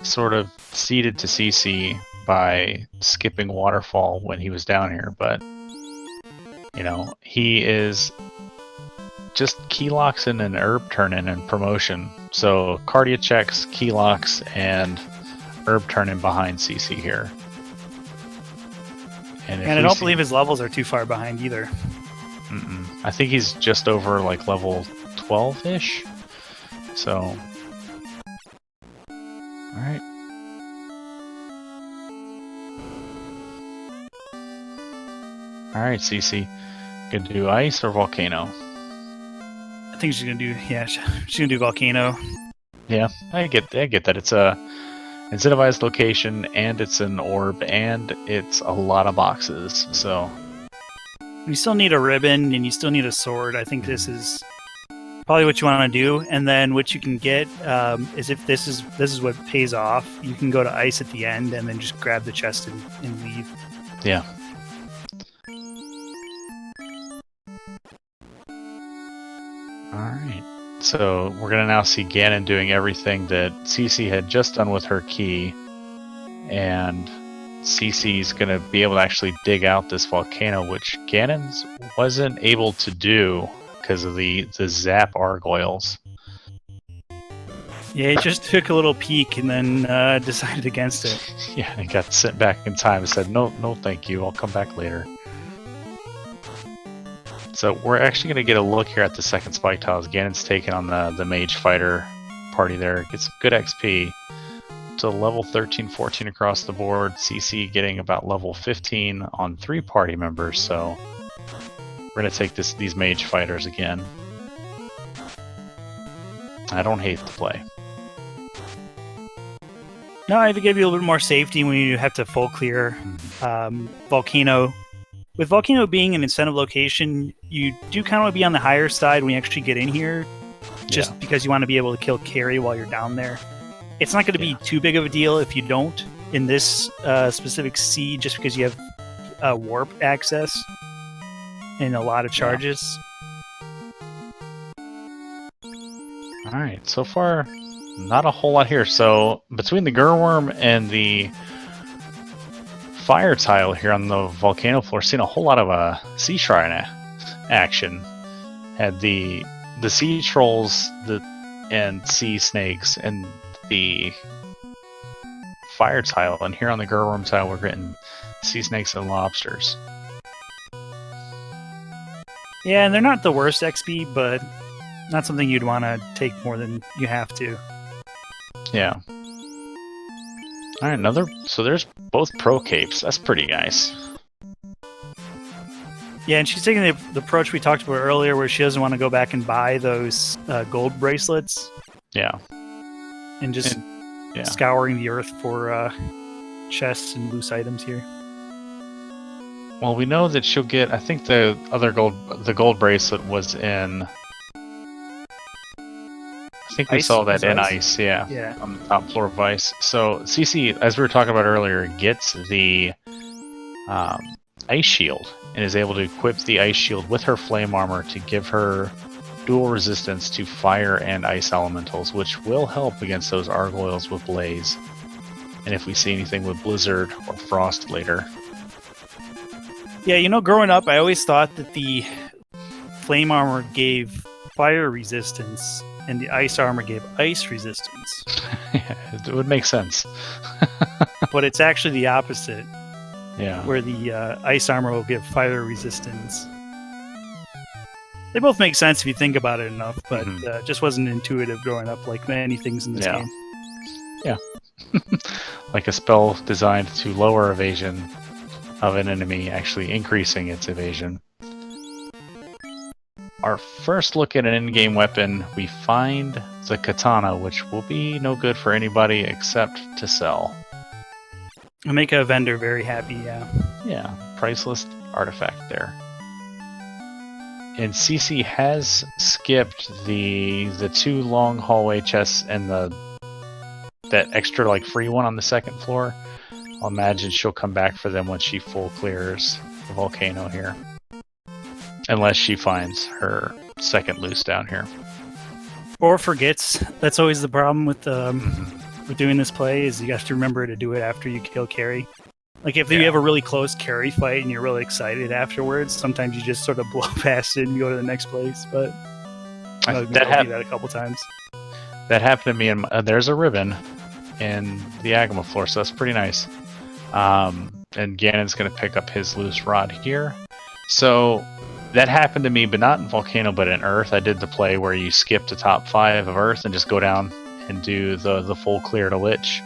sort of ceded to CC by skipping Waterfall when he was down here, but you know, he is just keylocks in an herb turn-in and promotion. So Cardia checks, keylocks, and herb turn-in behind CC here. And I don't believe his levels are too far behind either. I think he's just over like level 12-ish. So, alright. Alright, CC. Gonna do ice or volcano? I think she's gonna do, she's gonna do volcano. Yeah, I get that. It's a incentivized location, and it's an orb, and it's a lot of boxes, so... You still need a ribbon, and you still need a sword. I think this is probably what you want to do, and then what you can get is, if this is what pays off, you can go to ice at the end, and then just grab the chest and leave. Yeah. Alright, so we're going to now see Ganon doing everything that CC had just done with her key, and CC's going to be able to actually dig out this volcano, which Ganon's wasn't able to do because of the zap gargoyles. Yeah, he just took a little peek and then decided against it. Yeah, and got sent back in time and said, no thank you, I'll come back later. So we're actually going to get a look here at the second spike tiles. Ganon's taking on the mage fighter party there. Gets good XP. To level 13, 14 across the board. CC getting about level 15 on 3 party members. So we're going to take these mage fighters again. I don't hate the play. No, I have to give you a little bit more safety when you have to full clear volcano. With volcano being an incentive location, you do kind of want to be on the higher side when you actually get in here, just because you want to be able to kill carry while you're down there. It's not going to be too big of a deal if you don't in this specific seed, just because you have warp access and a lot of charges. Alright, so far, not a whole lot here. So, between the Gurworm and the fire tile here on the volcano floor, seeing a whole lot of sea shrine action. Had the sea trolls and sea snakes and the fire tile, and here on the Gurworm tile we're getting sea snakes and lobsters. Yeah, and they're not the worst XP, but not something you'd want to take more than you have to. Yeah. Alright, so there's both pro capes. That's pretty nice. Yeah, and she's taking the approach we talked about earlier, where she doesn't want to go back and buy those gold bracelets. Yeah. And just scouring the earth for chests and loose items here. Well, we know that she'll get, I think the gold bracelet was in... I think we saw that in Ice, yeah, on the top floor of Ice. So CC, as we were talking about earlier, gets the Ice Shield and is able to equip the Ice Shield with her Flame Armor to give her dual resistance to fire and ice elementals, which will help against those Gargoyles with Blaze. And if we see anything with Blizzard or Frost later. Yeah, growing up, I always thought that the Flame Armor gave fire resistance and the Ice Armor gave ice resistance. Yeah, it would make sense. But it's actually the opposite. Yeah. Where the Ice Armor will give fire resistance. They both make sense if you think about it enough, but just wasn't intuitive growing up like many things in this game. Yeah. Like a spell designed to lower evasion of an enemy, actually increasing its evasion. Our first look at an in-game weapon, we find the katana, which will be no good for anybody except to sell. It'll make a vendor very happy, yeah. Yeah, priceless artifact there. And CC has skipped the 2 long hallway chests and that extra like free one on the second floor. I'll imagine she'll come back for them when she full clears the volcano here. Unless she finds her second loose down here. Or forgets. That's always the problem with doing this play, is you have to remember to do it after you kill Carrie. Like if you have a really close Carrie fight and you're really excited afterwards, sometimes you just sort of blow past it and go to the next place. But that happened a couple times. That happened to me, and there's a ribbon in the Agama floor, so that's pretty nice. And Ganon's going to pick up his loose rod here. So that happened to me, but not in Volcano, but in Earth. I did the play where you skip the top 5 of Earth and just go down and do the full clear to Lich.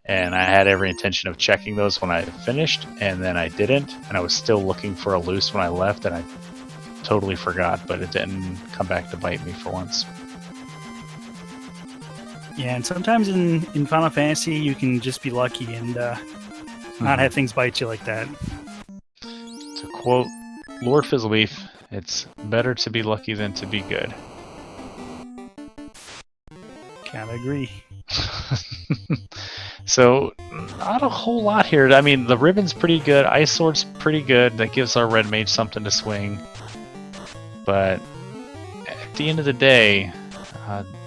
And I had every intention of checking those when I finished, and then I didn't. And I was still looking for a loose when I left, and I totally forgot, but it didn't come back to bite me for once. Yeah, and sometimes in Final Fantasy, you can just be lucky and not have things bite you like that. To quote Lord Fizzlebeef, it's better to be lucky than to be good. Kinda agree. So, not a whole lot here. I mean, the ribbon's pretty good. Ice Sword's pretty good. That gives our red mage something to swing. But at the end of the day,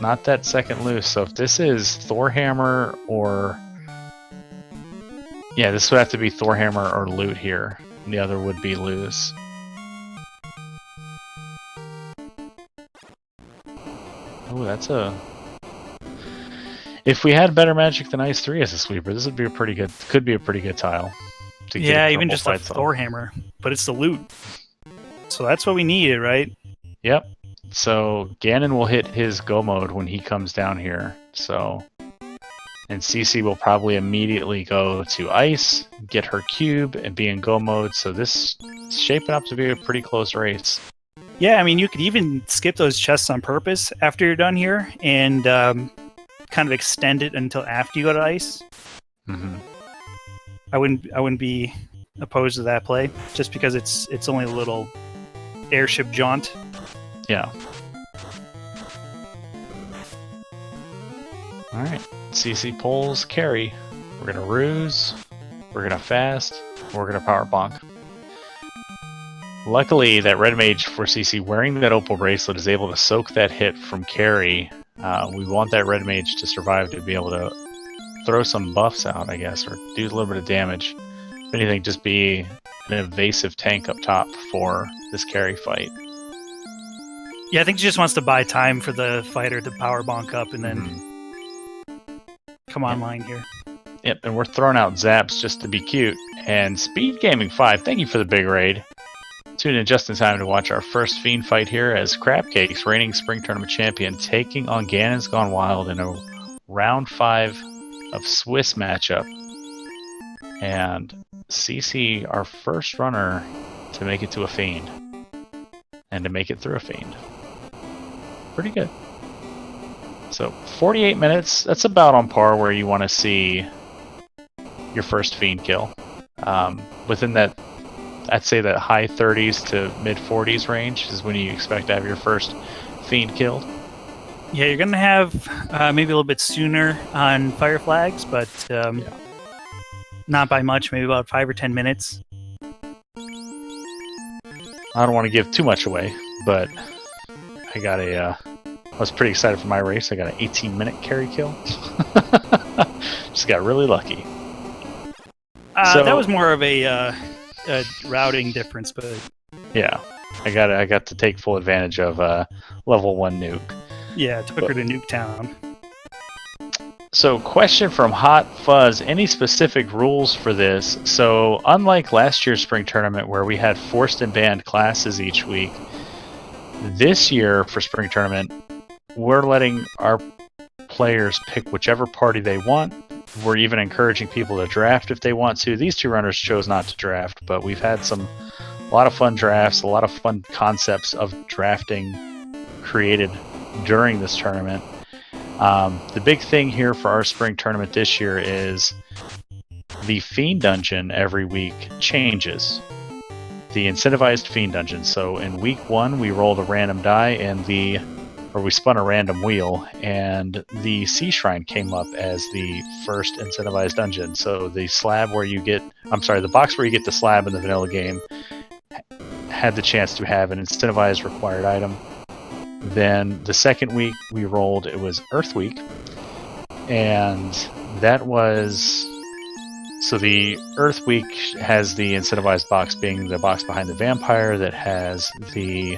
not that second loose. So if this is Thor Hammer or... Yeah, this would have to be Thor Hammer or loot here. And the other would be loose. Oh, that's a... If we had better magic than Ice 3 as a sweeper, this would be a pretty good... Could be a pretty good tile. Yeah, even just a Thor Hammer. But it's the loot. So that's what we needed, right? Yep. So Ganon will hit his go mode when he comes down here. So, and CC will probably immediately go to ice, get her cube, and be in go mode. So this is shaping up to be a pretty close race. Yeah, I mean, you could even skip those chests on purpose after you're done here, and kind of extend it until after you go to ice. Mm-hmm. I wouldn't be opposed to that play, just because it's only a little airship jaunt. Yeah. Alright. CC pulls carry. We're gonna ruse. We're gonna fast. We're gonna power bonk. Luckily, that red mage for CC wearing that opal bracelet is able to soak that hit from carry. We want that red mage to survive to be able to throw some buffs out, I guess, or do a little bit of damage. If anything, just be an evasive tank up top for this carry fight. Yeah, I think she just wants to buy time for the fighter to power bonk up and then come online here. Yep, and we're throwing out zaps just to be cute. And Speed Gaming 5, thank you for the big raid. Tune in just in time to watch our first Fiend fight here as Crabcakes, reigning Spring Tournament champion, taking on Ganon's Gone Wild in a round 5 of Swiss matchup. And CC, our first runner to make it to a Fiend. And to make it through a Fiend. Pretty good. So, 48 minutes, that's about on par where you want to see your first Fiend kill. Within that, I'd say that high 30s to mid 40s range is when you expect to have your first Fiend killed. Yeah, you're going to have maybe a little bit sooner on Fire Flags, but not by much, maybe about 5 or 10 minutes. I don't want to give too much away, but I got I was pretty excited for my race. I got an 18-minute carry kill. Just got really lucky. That was more of a routing difference, but yeah, I got to take full advantage of level 1 nuke. Yeah, took her to Nuketown. So, question from Hot Fuzz: any specific rules for this? So, unlike last year's spring tournament where we had forced and banned classes each week, this year for spring tournament, we're letting our players pick whichever party they want. We're even encouraging people to draft if they want to. These two runners chose not to draft, but we've had a lot of fun drafts, a lot of fun concepts of drafting created during this tournament. The big thing here for our spring tournament this year is the Fiend Dungeon every week changes. The incentivized Fiend Dungeon. So in week 1, we rolled a random die we spun a random wheel, and the Sea Shrine came up as the first incentivized dungeon. So the box where you get the slab in the vanilla game had the chance to have an incentivized required item. Then the second week we rolled, it was Earth Week, and that was... So the Earth Week has the incentivized box being the box behind the vampire that has the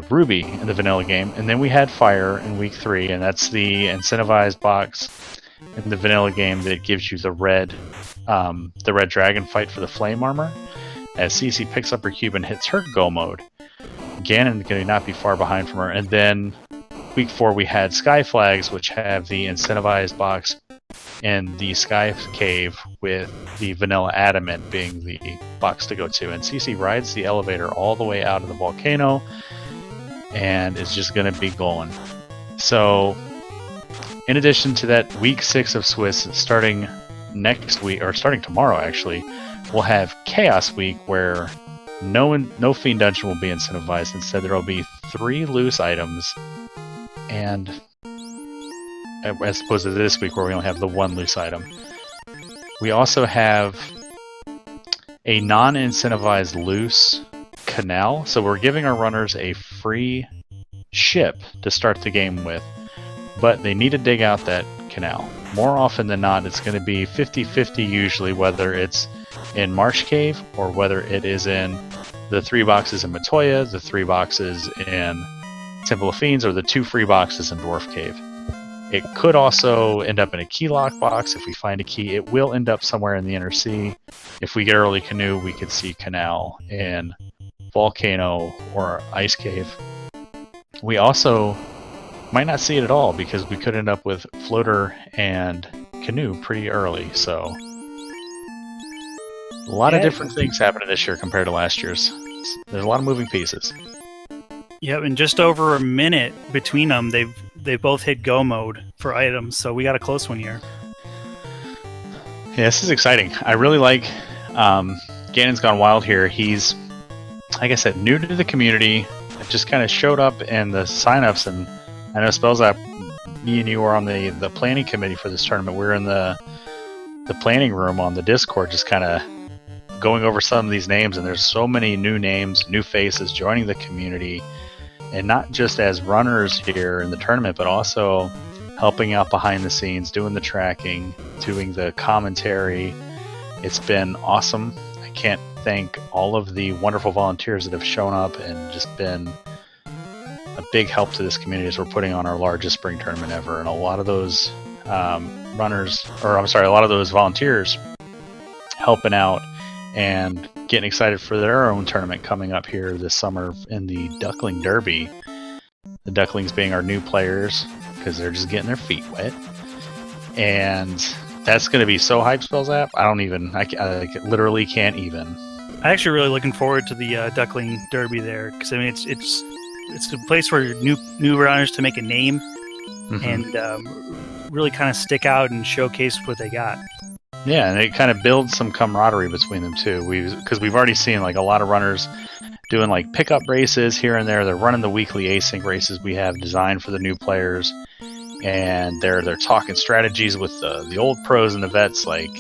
Ruby in the vanilla game, and then we had Fire in week 3, and that's the incentivized box in the vanilla game that gives you the red dragon fight for the flame armor. As Cece picks up her cube and hits her go mode, Ganon going to not be far behind from her. And then week 4 we had Sky Flags, which have the incentivized box in the Sky Cave with the vanilla adamant being the box to go to. And Cece rides the elevator all the way out of the volcano and is just going to be going. So in addition to that, week 6 of Swiss starting next week, or starting tomorrow actually, we'll have Chaos Week where no Fiend Dungeon will be incentivized. Instead, there will be 3 loose items, and as opposed to this week where we only have the 1 loose item. We also have a non-incentivized loose canal, so we're giving our runners a free ship to start the game with, but they need to dig out that canal. More often than not, it's going to be 50-50 usually, whether it's in Marsh Cave or whether it is in the 3 boxes in Matoya, the 3 boxes in Temple of Fiends, or the 2 free boxes in Dwarf Cave. It could also end up in a key lock box if we find a key. It will end up somewhere in the Inner Sea. If we get early canoe, we could see Canal in Volcano or Ice Cave. We also might not see it at all because we could end up with Floater and Canoe pretty early. So a lot of different things happening this year compared to last year's. There's a lot of moving pieces. Yep, and just over a minute between them, they've both hit go mode for items, so we got a close one here. Yeah, this is exciting. I really like Ganon's Gone Wild here. He's, like I said, new to the community. It just kind of showed up in the signups, and I know Spellzap, me and you were on the planning committee for this tournament. We were in the planning room on the Discord, just kind of going over some of these names, and there's so many new names, new faces joining the community, and not just as runners here in the tournament, but also helping out behind the scenes, doing the tracking, doing the commentary. It's been awesome. I can't thank all of the wonderful volunteers that have shown up and just been a big help to this community as we're putting on our largest spring tournament ever. And a lot of those a lot of those volunteers helping out and getting excited for their own tournament coming up here this summer in the Duckling Derby. The Ducklings being our new players because they're just getting their feet wet. And that's going to be so hype, Spellzap. I literally can't even. I'm actually really looking forward to the Duckling Derby there because I mean it's a place for new runners to make a name and really kind of stick out and showcase what they got. Yeah, and it kind of builds some camaraderie between them too. Because we've already seen like a lot of runners doing like pickup races here and there. They're running the weekly async races we have designed for the new players, and they're talking strategies with the old pros and the vets. Like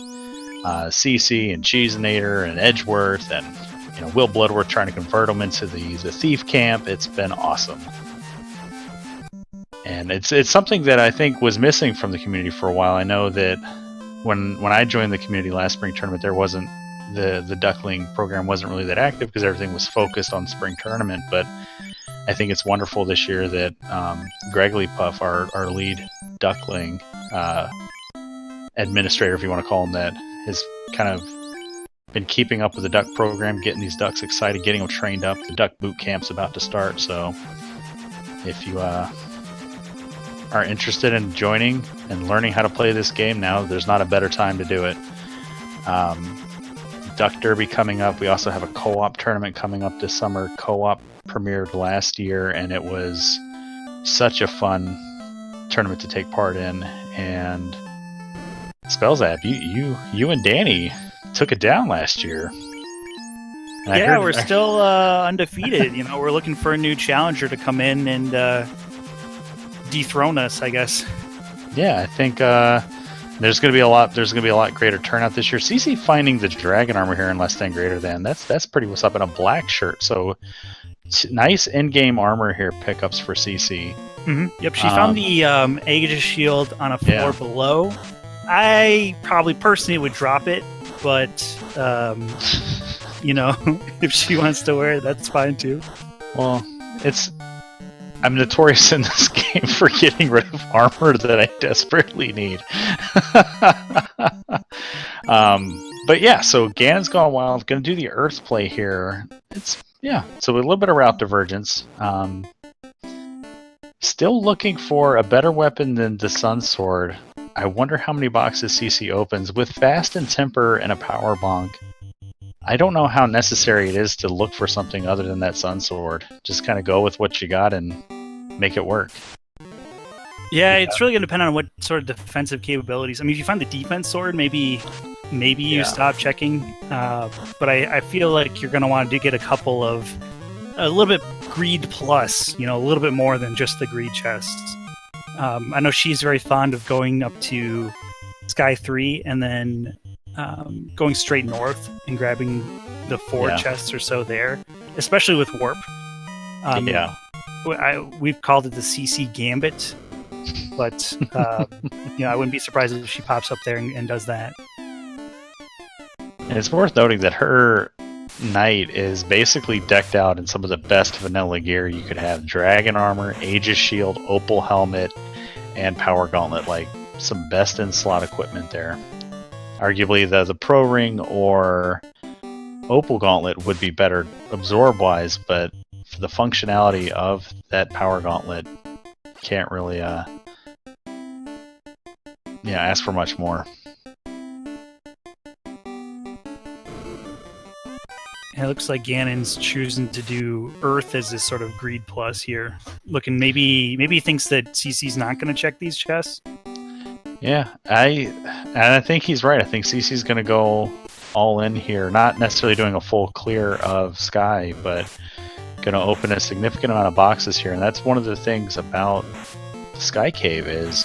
CC and Cheesenator and Edgeworth and Will Bloodworth trying to convert them into the thief camp. It's been awesome. And it's something that I think was missing from the community for a while. I know that when I joined the community last spring tournament, there wasn't the duckling program wasn't really that active because everything was focused on spring tournament. But I think it's wonderful this year that Gregory Puff, our lead duckling administrator, if you want to call him that, has kind of been keeping up with the duck program, getting these ducks excited, getting them trained up. The duck boot camp's about to start, so if you are interested in joining and learning how to play this game now, there's not a better time to do it. Duck Derby coming up. We also have a co-op tournament coming up this summer. Co-op premiered last year, and it was such a fun tournament to take part in. And Spellzap, you and Danny took it down last year. And we're still undefeated. We're looking for a new challenger to come in and dethrone us, I guess. Yeah, I think there's going to be a lot greater turnout this year. CC finding the dragon armor here in less than greater than. That's pretty what's up in a black shirt. So nice in-game armor here pickups for CC. Mm-hmm. Yep, she found the Aegis shield on a floor below. I probably personally would drop it, but if she wants to wear it, that's fine too. Well, I'm notorious in this game for getting rid of armor that I desperately need. But yeah, so Ganon's Gone Wild. Going to do the Earth play here. So a little bit of route divergence. Still looking for a better weapon than the Sun Sword. I wonder how many boxes CC opens. With Fast and Temper and a Power Bonk, I don't know how necessary it is to look for something other than that Sun Sword. Just kind of go with what you got and make it work. Yeah, it's really going to depend on what sort of defensive capabilities. I mean, if you find the defense sword, maybe you stop checking. But I feel like you're going to want to get a little bit greed plus, a little bit more than just the greed chests. I know she's very fond of going up to Sky 3 and then going straight north and grabbing the 4 chests or so there, especially with Warp. We've called it the CC Gambit, but I wouldn't be surprised if she pops up there and does that. And it's worth noting that her knight is basically decked out in some of the best vanilla gear you could have. Dragon armor, Aegis shield, opal helmet, and power gauntlet. Like some best in slot equipment there. Arguably the pro ring or opal gauntlet would be better absorb wise, but for the functionality of that power gauntlet, can't really ask for much more. It looks like Ganon's choosing to do Earth as this sort of greed plus here. Looking, maybe he thinks that CC's not going to check these chests. Yeah, I think he's right. I think CC's going to go all in here, not necessarily doing a full clear of Sky, but going to open a significant amount of boxes here. And that's one of the things about Sky Cave is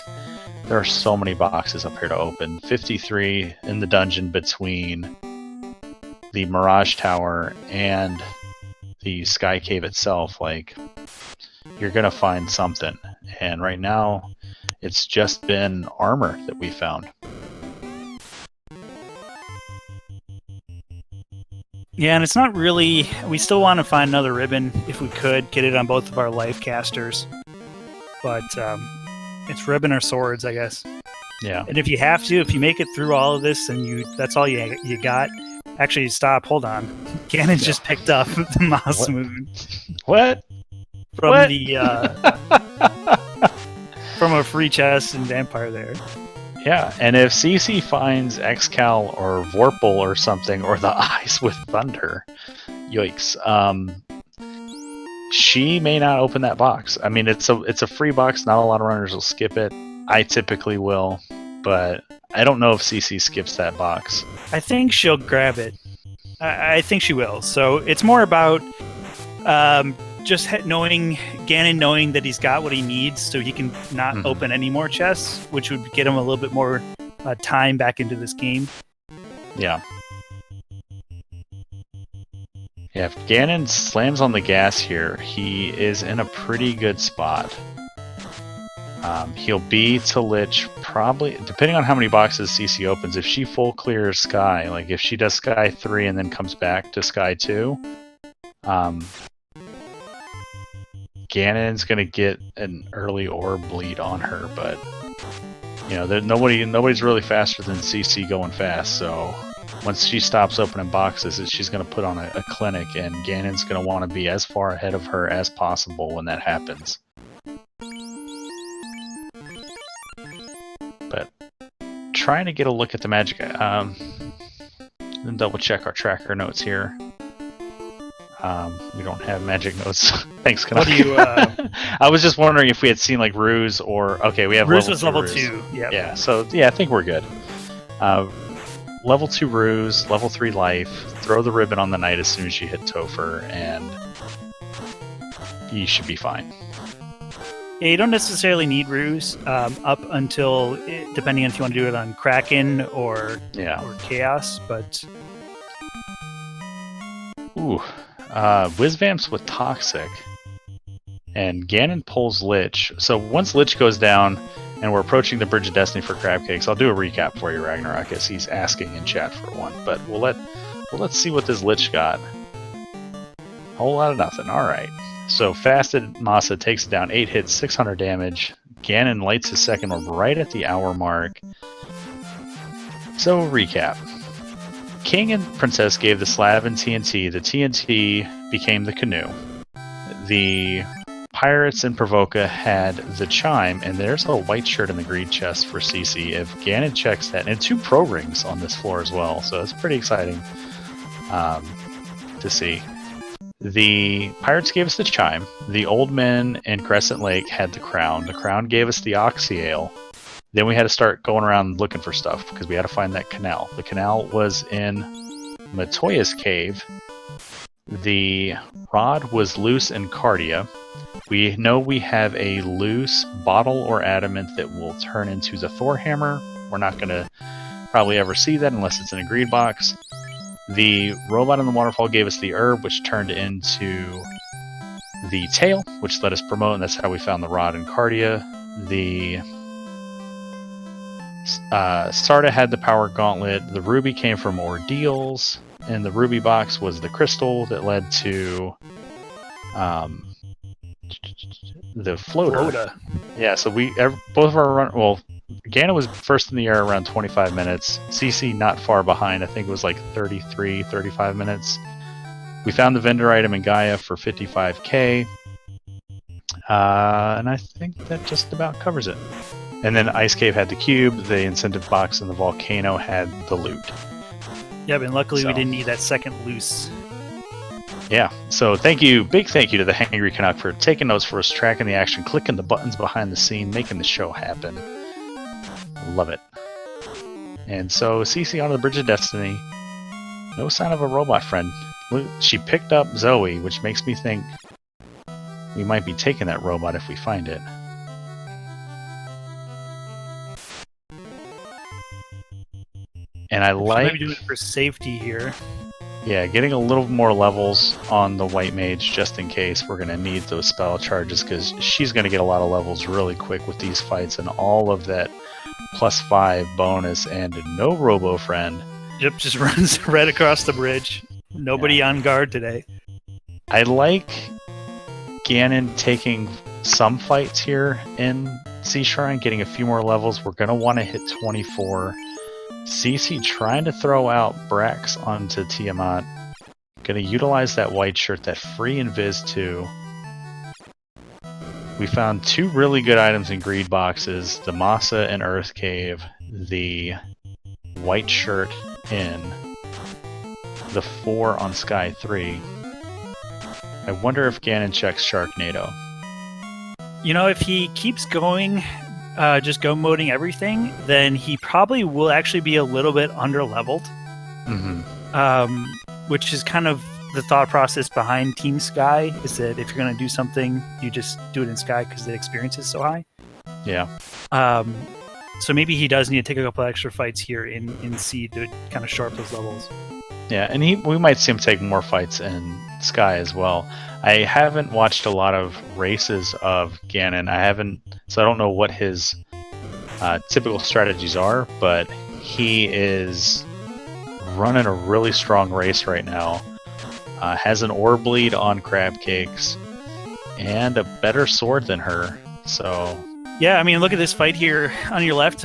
there are so many boxes up here to open. 53 in the dungeon between the Mirage Tower and the Sky Cave itself. Like, you're gonna find something, and right now it's just been armor that we found. Yeah, and it's not really, we still want to find another ribbon if we could get it on both of our life casters, but it's ribbon or swords, I guess. Yeah. And if you have to, if you make it through all of this and that's all you got. Actually, stop. Hold on. Ganon just picked up the Moss Moon. What? From the from a free chest in Vampire there. Yeah, and if CC finds Excal or Vorpal or something, or the Eyes with Thunder, yikes. She may not open that box. I mean, it's a free box. Not a lot of runners will skip it. I typically will, but I don't know if CC skips that box. I think she'll grab it. I think she will. So it's more about just Ganon knowing that he's got what he needs so he can not open any more chests, which would get him a little bit more time back into this game. Yeah. Yeah, if Ganon slams on the gas here, he is in a pretty good spot. He'll be to Lich probably, depending on how many boxes CC opens. If she full clears Sky, like if she does Sky 3 and then comes back to Sky 2, Ganon's gonna get an early orb bleed on her, but you know, nobody's really faster than CC going fast. So once she stops opening boxes, she's gonna put on a clinic, and Ganon's gonna want to be as far ahead of her as possible when that happens. But trying to get a look at the magic. Then double check our tracker notes here. We don't have magic notes. Thanks, Canuck. What do you? I was just wondering if we had seen like Ruse or okay, we have Ruse level was 2 level Ruse. 2. Yeah. Yeah. So yeah, I think we're good. Level 2 Ruse, level 3 Life. Throw the ribbon on the knight as soon as you hit Topher, and you should be fine. Yeah, you don't necessarily need Ruse up until, depending on if you want to do it on Kraken or Chaos, but... Ooh. Whizvamps with Toxic. And Ganon pulls Lich. So once Lich goes down, and we're approaching the Bridge of Destiny for Crab Cakes, I'll do a recap for you, Ragnarok, as he's asking in chat for one. But let's see what this Lich got. Whole lot of nothing. Alright. So Fasted Masa takes it down 8 hits, 600 damage. Ganon lights his second orb right at the hour mark. So recap. King and Princess gave the Slav and TNT. The TNT became the canoe. The Pirates and Provoca had the chime, and there's a white shirt in the greed chest for CC. If Ganon checks that, and 2 pro rings on this floor as well, so it's pretty exciting to see. The Pirates gave us the chime. The Old Men in Crescent Lake had the crown. The crown gave us the Oxyale. Then we had to start going around looking for stuff because we had to find that canal. The canal was in Matoya's cave. The rod was loose in Cardia. We know we have a loose bottle or adamant that will turn into the Thor hammer. We're not going to probably ever see that unless it's in a greed box. The robot in the waterfall gave us the herb, which turned into the tail, which let us promote, and that's how we found the rod in Cardia. The Sarda had the power gauntlet. The ruby came from ordeals, and the ruby box was the crystal that led to the floater. Yeah, so both of our run. Well, Ganon was first in the air around 25 minutes. CC not far behind. I think it was like 33, 35 minutes. We found the vendor item in Gaia for 55k. And I think that just about covers it. And then Ice Cave had the cube, the incentive box, and the volcano had the loot. Yeah, but luckily we didn't need that second loose. Yeah, so big thank you to the Hangry Canuck for taking notes for us, tracking the action, clicking the buttons behind the scene, making the show happen. Love it. And so CC onto the Bridge of Destiny. No sign of a robot friend. She picked up Zoe, which makes me think we might be taking that robot if we find it. And I like... Maybe do it for safety here. Yeah, getting a little more levels on the White Mage just in case. We're going to need those spell charges because she's going to get a lot of levels really quick with these fights and all of that +5 bonus and no Robo Friend. Yep, just runs right across the bridge. Nobody on guard today. I like Ganon taking some fights here in Sea Shrine, getting a few more levels. We're going to want to hit 24. CC trying to throw out Brax onto Tiamat. Going to utilize that white shirt, that free invis too. We found 2 really good items in greed boxes, the Masa and Earth Cave, the white shirt in the 4 on Sky 3. I wonder if Ganon checks Sharknado. You know, if he keeps going, just go moding everything, then he probably will actually be a little bit under-leveled. Which is kind of the thought process behind Team Sky, is that if you're going to do something, you just do it in Sky because the experience is so high. Yeah. So maybe he does need to take a couple extra fights here in C to kind of shore up those levels. Yeah, and we might see him take more fights in Sky as well. I haven't watched a lot of races of Ganon. So I don't know what his typical strategies are, but he is running a really strong race right now. Has an orb lead on Crab Cakes and a better sword than her. So yeah, I mean, look at this fight here on your left.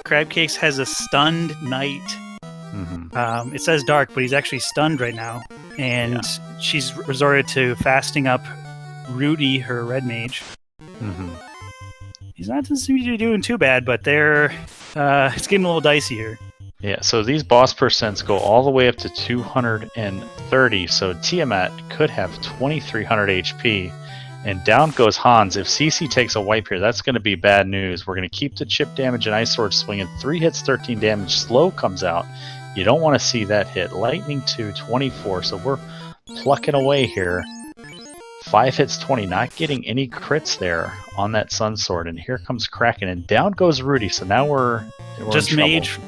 Crab Cakes has a stunned knight. It says dark, but he's actually stunned right now, and she's resorted to fasting up Rudy, her red mage. He's not seem to be doing too bad, but it's getting a little dicey here. Yeah, so these boss percents go all the way up to 230, so Tiamat could have 2300 HP, and down goes Hans. If CC takes a wipe here, that's going to be bad news. We're going to keep the chip damage and Ice Sword swinging. 3 hits, 13 damage. Slow comes out. You don't want to see that hit. Lightning 2, 24, so we're plucking away here. 5 hits, 20, not getting any crits there on that Sun Sword, and here comes Kraken, and down goes Rudy, so now we're just in trouble. Mage.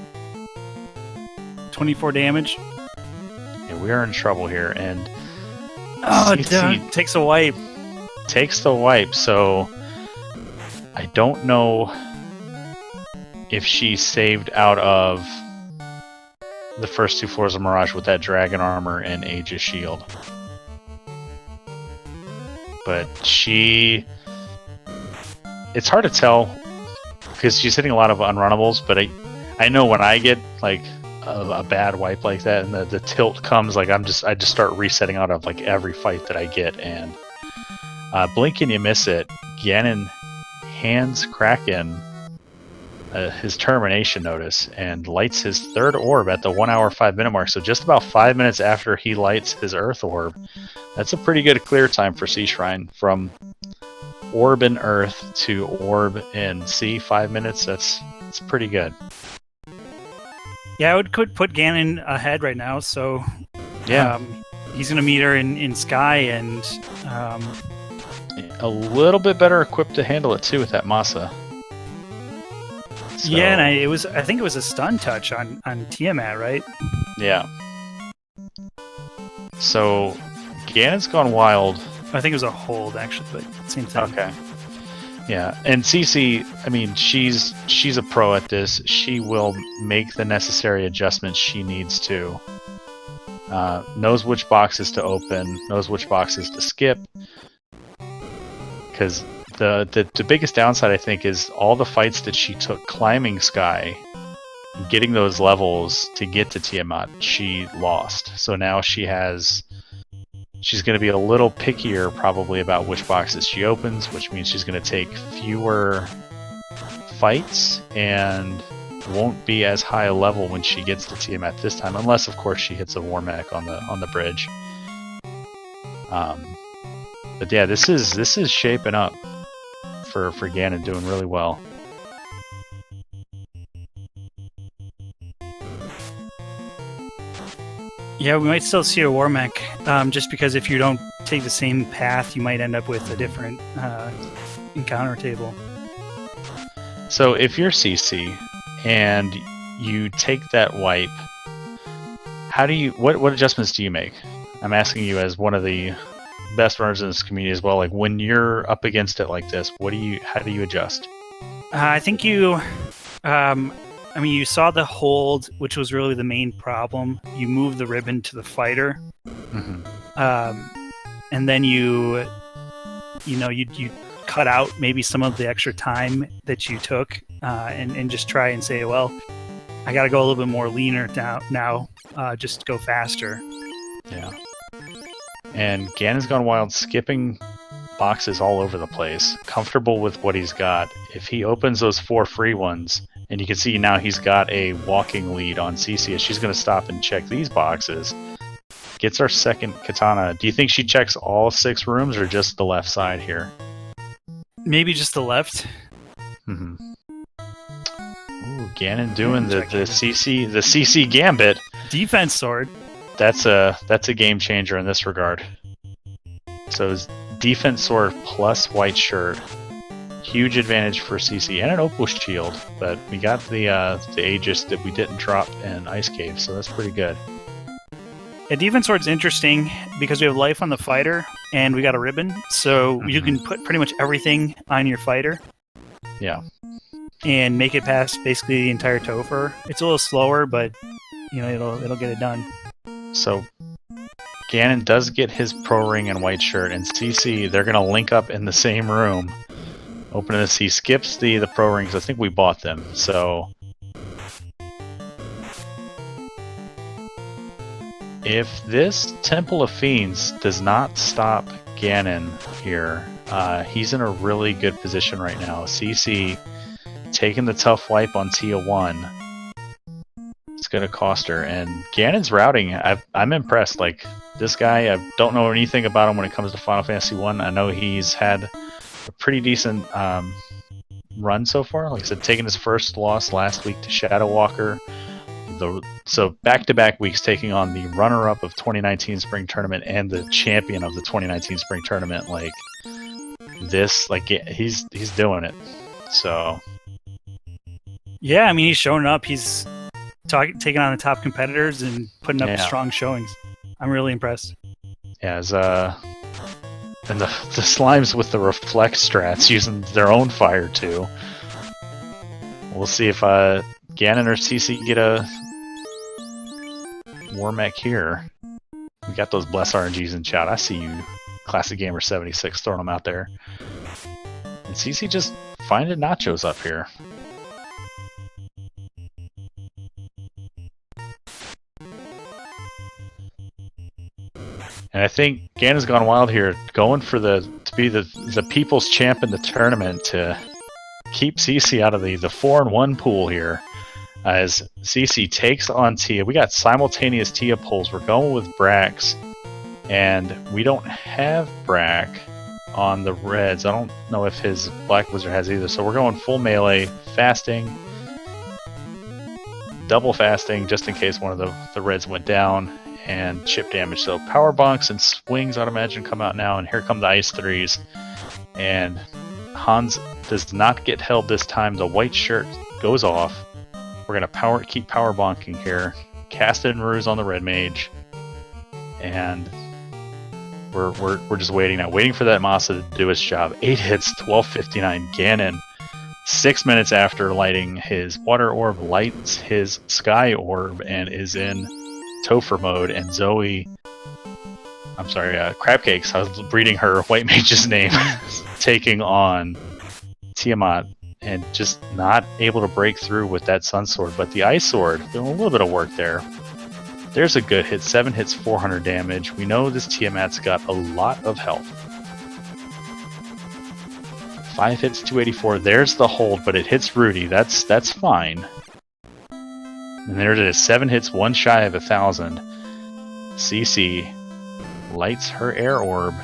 24 damage. Yeah, we are in trouble here, and CC takes a wipe. Takes the wipe, so I don't know if she saved out of the first 2 floors of Mirage with that Dragon Armor and Aegis Shield. But it's hard to tell because she's hitting a lot of unrunnables, but I know when I get like a bad wipe like that and the tilt comes, like I just start resetting out of like every fight that I get, and blink and you miss it. Ganon hands Kraken his termination notice and lights his 3rd orb at the 1 hour 5 minute mark. So just about 5 minutes after he lights his Earth orb, that's a pretty good clear time for Sea Shrine. From orb in Earth to orb in Sea, 5 minutes. That's pretty good. Yeah, I could put Ganon ahead right now. So yeah, he's gonna meet her in Sky, and a little bit better equipped to handle it too with that Masa. So, yeah, and I think it was a stun touch on Tiamat, right? Yeah. So Ganon's gone wild. I think it was a hold actually, but same thing. Okay. Yeah, and Cece, I mean, she's a pro at this. She will make the necessary adjustments she needs to. Knows which boxes to open, knows which boxes to skip. Because the biggest downside, I think, is all the fights that she took climbing Sky, getting those levels to get to Tiamat, she lost. So now she's going to be a little pickier probably about which boxes she opens, which means she's going to take fewer fights and won't be as high a level when she gets to Tiamat this time, unless of course she hits a Warmech on the bridge. But yeah, this is shaping up for Ganon, doing really well. Yeah, we might still see a Warmech, just because if you don't take the same path, you might end up with a different encounter table. So if you're CC and you take that wipe, what adjustments do you make? I'm asking you as one of the best runners in this community as well. Like when you're up against it like this, how do you adjust? I think you saw the hold, which was really the main problem. You move the ribbon to the fighter, and then you cut out maybe some of the extra time that you took, and just try and say, well, I got to go a little bit more leaner now, just go faster. Yeah. And Ganon's gone wild, skipping boxes all over the place, comfortable with what he's got. If he opens those 4 free ones, and you can see now he's got a walking lead on Cece, she's going to stop and check these boxes. Gets our second katana. Do you think she checks all 6 rooms or just the left side here? Maybe just the left. Ooh, Ganon doing the CC gambit. Defense sword. That's a game changer in this regard. So defense sword plus white shirt. huge advantage for CC and an Opal Shield, but we got the Aegis that we didn't drop in Ice Cave, so that's pretty good. A Defense Sword's interesting because we have life on the fighter and we got a ribbon, so you can put pretty much everything on your fighter. Yeah. And make it past basically the entire Topher. It's a little slower, but it'll get it done. So Ganon does get his pro ring and white shirt, and CC, they're gonna link up in the same room. Opening this, he skips the pro rings. I think we bought them, so if this Temple of Fiends does not stop Ganon here, he's in a really good position right now. CC taking the tough wipe on Tia 1. It's going to cost her. And Ganon's routing, I'm impressed. Like, this guy, I don't know anything about him when it comes to Final Fantasy 1. I know he's had a pretty decent run so far. Like I said, taking his first loss last week to Shadow Walker. So back-to-back weeks taking on the runner-up of 2019 Spring Tournament and the champion of the 2019 Spring Tournament. Like, this, like, he's doing it. So yeah, I mean, he's showing up. He's taking on the top competitors and putting up strong showings. I'm really impressed. Yeah, and the slimes with the reflect strats using their own fire too. We'll see if Ganon or CC get a Warmech here. We got those Bless RNGs in chat. I see you, Classic Gamer 76, throwing them out there. And CC just finding nachos up here. And I think Ganon's gone wild here, going for to be the people's champ in the tournament to keep CC out of the 4-1 pool here. As CC takes on Tia. We got simultaneous Tia pulls. We're going with Brax. And we don't have Brack on the reds. I don't know if his Black Wizard has either. So we're going full melee, fasting, double fasting, just in case one of the reds went down, and chip damage. So power bonks and swings, I'd imagine, come out now. And here come the Ice 3s. And Hans does not get held this time. The white shirt goes off. We're gonna keep power bonking here. Casted and Ruse on the red mage, and we're just waiting now, waiting for that Masa to do its job. 8 hits, 1259. Ganon, 6 minutes after lighting his water orb, lights his sky orb and is in Topher mode. And Zoe, I'm sorry, Crabcakes, I was reading her white mage's name, taking on Tiamat. And just not able to break through with that Sun Sword. But the Ice Sword, doing a little bit of work there. There's a good hit. 7 hits, 400 damage. We know this Tiamat's got a lot of health. 5 hits, 284. There's the hold, but it hits Rudy. That's fine. And there it is. 7 hits, 1 shy of 1,000. CC lights her air orb.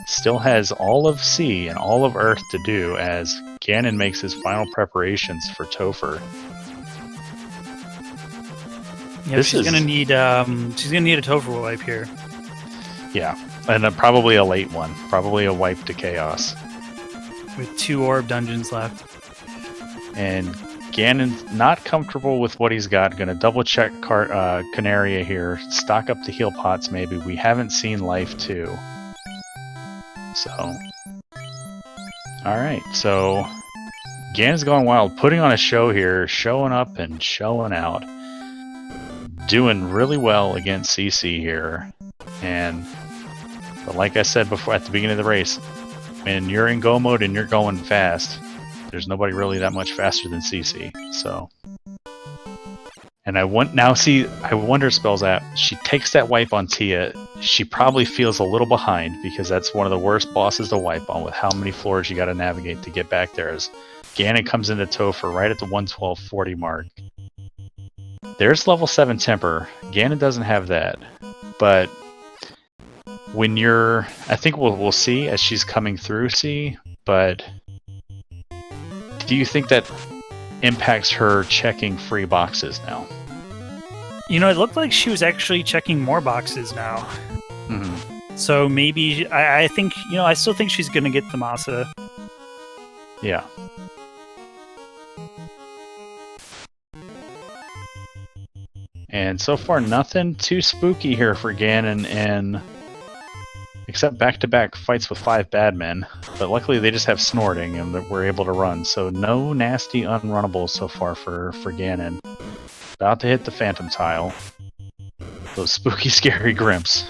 Still has all of sea and all of Earth to do as Ganon makes his final preparations for Topher. Yeah, she's gonna need a Topher wipe here. Yeah, and probably a late one. Probably a wipe to Chaos. With 2 orb dungeons left. And Ganon's not comfortable with what he's got. Gonna double check Canaria here. Stock up the heal pots maybe. We haven't seen Life 2. So, alright, so Ganon's gone wild, putting on a show here, showing up and showing out. Doing really well against CC here. But like I said before at the beginning of the race, when you're in go mode and you're going fast, there's nobody really that much faster than CC. So, and I wonder spells out. She takes that wipe on Tia. She probably feels a little behind because that's one of the worst bosses to wipe on with how many floors you got to navigate to get back there. As Ganon comes into Topher right at the 112.40 mark. There's level 7 Temper. Ganon doesn't have that. But when I think we'll see as she's coming through, but do you think that impacts her checking free boxes now? It looked like she was actually checking more boxes now. Mm-hmm. So maybe I think I still think she's gonna get the Masa. Yeah. And so far, nothing too spooky here for Ganon, and except back-to-back fights with 5 bad men. But luckily, they just have snorting, and we're able to run. So no nasty unrunnables so far for Ganon. About to hit the Phantom Tile. Those spooky, scary Grimps.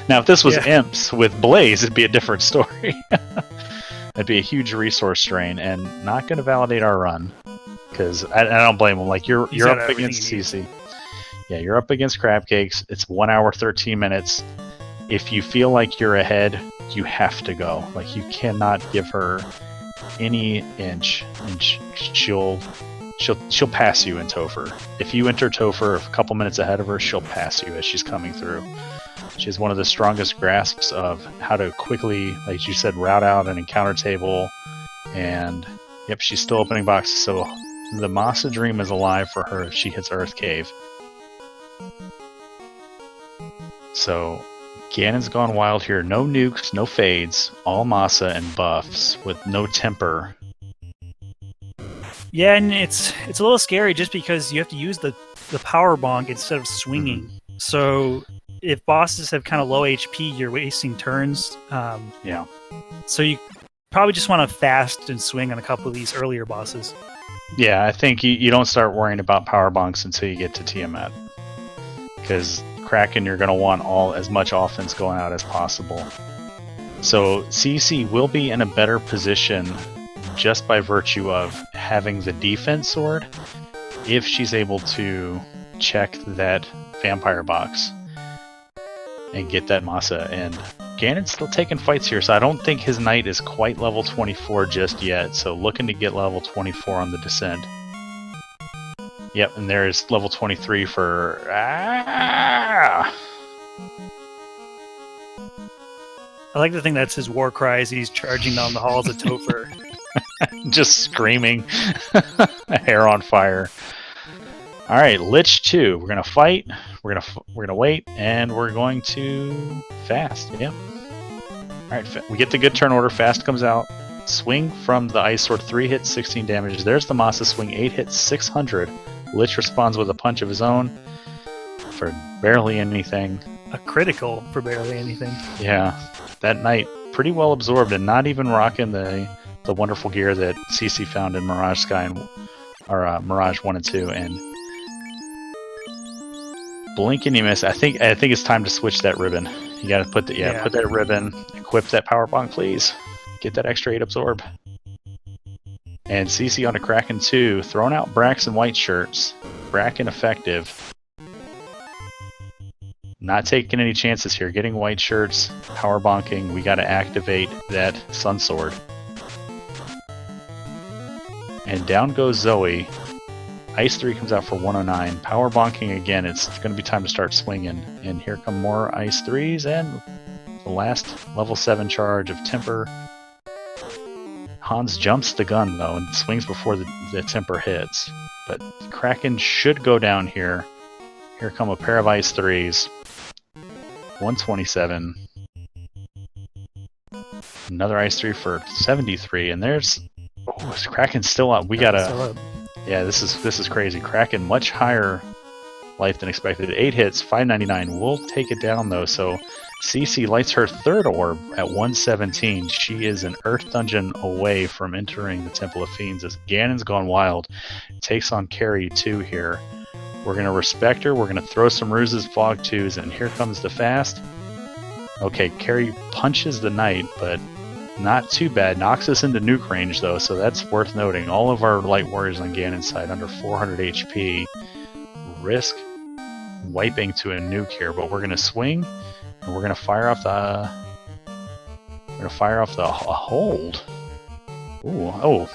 Now, if this was Imps with Blaze, it'd be a different story. It'd be a huge resource strain, and not going to validate our run. Because I don't blame him. Like, you're up against CC. Yeah, you're up against Crabcakes. It's 1 hour, 13 minutes. If you feel like you're ahead, you have to go. Like, you cannot give her any inch, and she'll pass you in Topher. If you enter Topher a couple minutes ahead of her, she'll pass you as she's coming through. She has one of the strongest grasps of how to quickly, like you said, route out an encounter table. And, yep, she's still opening boxes, so the Masa Dream is alive for her if she hits Earth Cave. So, Ganon's gone wild here. No nukes, no fades, all Masa and buffs with no temper. Yeah, and it's a little scary just because you have to use the power bonk instead of swinging. Mm-hmm. So if bosses have kind of low HP, you're wasting turns. Yeah. So you probably just want to fast and swing on a couple of these earlier bosses. Yeah, I think you don't start worrying about power bonks until you get to Tiamat. Because Kraken, you're going to want as much offense going out as possible. So CC will be in a better position just by virtue of having the defense sword if she's able to check that vampire box and get that Masa. And Ganon's still taking fights here, so I don't think his knight is quite level 24 just yet, so looking to get level 24 on the descent. Yep, and there's level 23 for... I like to think that's his war cry as he's charging down the halls of Topher. Just screaming. Hair on fire. Alright, Lich 2. We're gonna fight, we're gonna wait, and we're going to fast. Yep. Alright, we get the good turn order. Fast comes out. Swing from the Ice Sword, 3 hits, 16 damage. There's the Masa swing, 8 hits, 600. Lich responds with a punch of his own for barely anything. A critical for barely anything. Yeah, that knight pretty well absorbed and not even rocking the wonderful gear that CC found in Mirage Sky or Mirage 1 and 2, and blink and you miss. I think it's time to switch that ribbon. You got to put that ribbon, equip that power bonk, please. Get that extra 8 absorb. And CC on a Kraken 2, throwing out Braxton white shirts. Bracken effective. Not taking any chances here. Getting white shirts, power bonking. We got to activate that Sun Sword. And down goes Zoe. Ice 3 comes out for 109. Power bonking again. It's going to be time to start swinging. And here come more Ice 3s and the last level 7 charge of Temper. Hans jumps the gun though and swings before the Temper hits. But Kraken should go down here. Here come a pair of Ice 3s. 127. Another Ice 3 for 73. And there's... Oh, is Kraken still up? We gotta... Yeah, this is crazy. Kraken much higher life than expected. 8 hits, 599. We'll take it down though. So CC lights her third orb at 117. She is an Earth Dungeon away from entering the Temple of Fiends as Ganon's gone wild. Takes on Carrie 2 here. We're going to respect her. We're going to throw some ruses, Fog 2s, and here comes the fast. Okay, Carrie punches the knight, but not too bad. Knocks us into nuke range though, so that's worth noting. All of our light warriors on Ganon's side under 400 HP. Risk wiping to a nuke here, but we're going to swing. And we're gonna fire off the. Hold. Ooh, oh.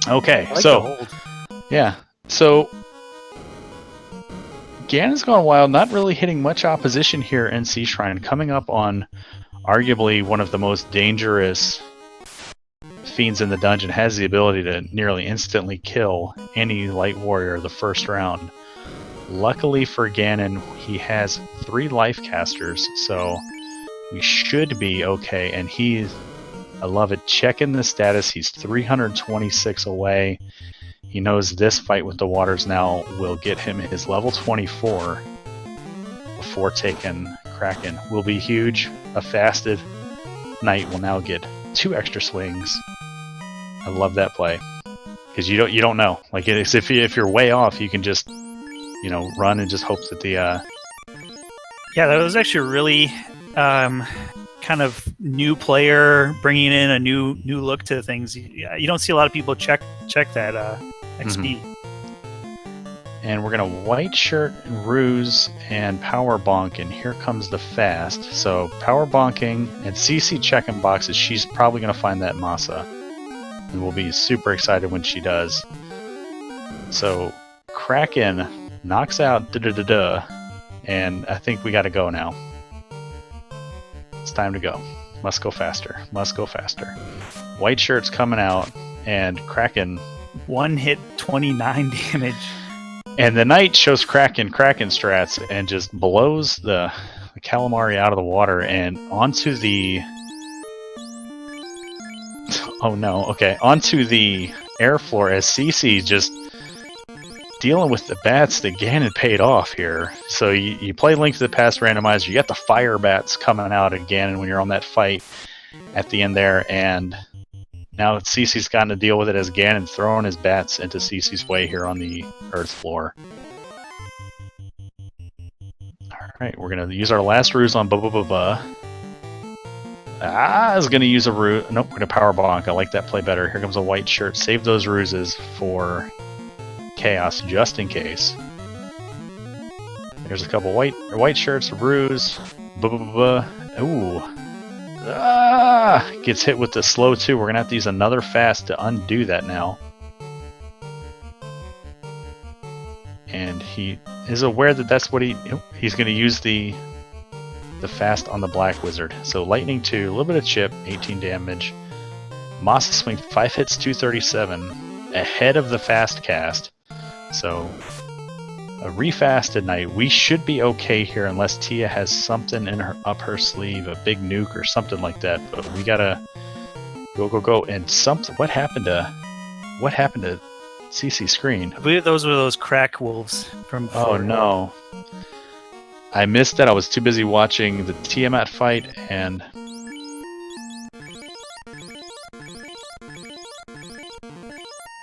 Okay, I like so the hold. Yeah, so Ganon's gone wild. Not really hitting much opposition here in Sea Shrine. Coming up on arguably one of the most dangerous fiends in the dungeon. Has the ability to nearly instantly kill any light warrior the first round. Luckily for Ganon, he has 3 life casters, so we should be okay. And he's I love it. Checking the status. He's 326 away. He knows this fight with the waters now will get him his level 24 before taking Kraken. Will be huge. A fasted knight will now get 2 extra swings. I love that play because you don't know. Like it's if you're way off, you can just run and just hope that the Yeah, that was actually a really kind of new player bringing in a new look to things. You don't see a lot of people check that XP. And we're gonna white shirt and ruse and power bonk, and here comes the fast. So power bonking and CC checking boxes. She's probably gonna find that Masa, and we'll be super excited when she does. So Kraken knocks out and I think we got to go now. It's time to go. Must go faster. Must go faster. White shirt's coming out, and Kraken. 1 hit, 29 damage. And the knight shows Kraken strats and just blows the calamari out of the water and onto the. Oh no! Okay, onto the air floor as CC just dealing with the bats that Ganon paid off here. So you play Link to the Past randomizer, you got the fire bats coming out at Ganon when you're on that fight at the end there, and now CC's gotten to deal with it as Ganon throwing his bats into CC's way here on the earth floor. Alright, we're going to use our last ruse on Bubba. I was going to use a ruse. Nope, we're going to power bonk. I like that play better. Here comes a white shirt. Save those ruses for Chaos just in case. There's a couple white shirts, ruse. Ooh. Gets hit with the slow too. We're gonna have to use another fast to undo that now. And he is aware that that's what he's gonna use the fast on the black wizard. So lightning 2, a little bit of chip, 18 damage. Masa swing 5 hits, 237, ahead of the fast cast. So a refasted knight. We should be okay here unless Tia has something in up her sleeve, a big nuke or something like that. But we gotta go. And what happened to CC screen? I believe those were those crack wolves from before. Oh no. I missed that. I was too busy watching the Tiamat fight and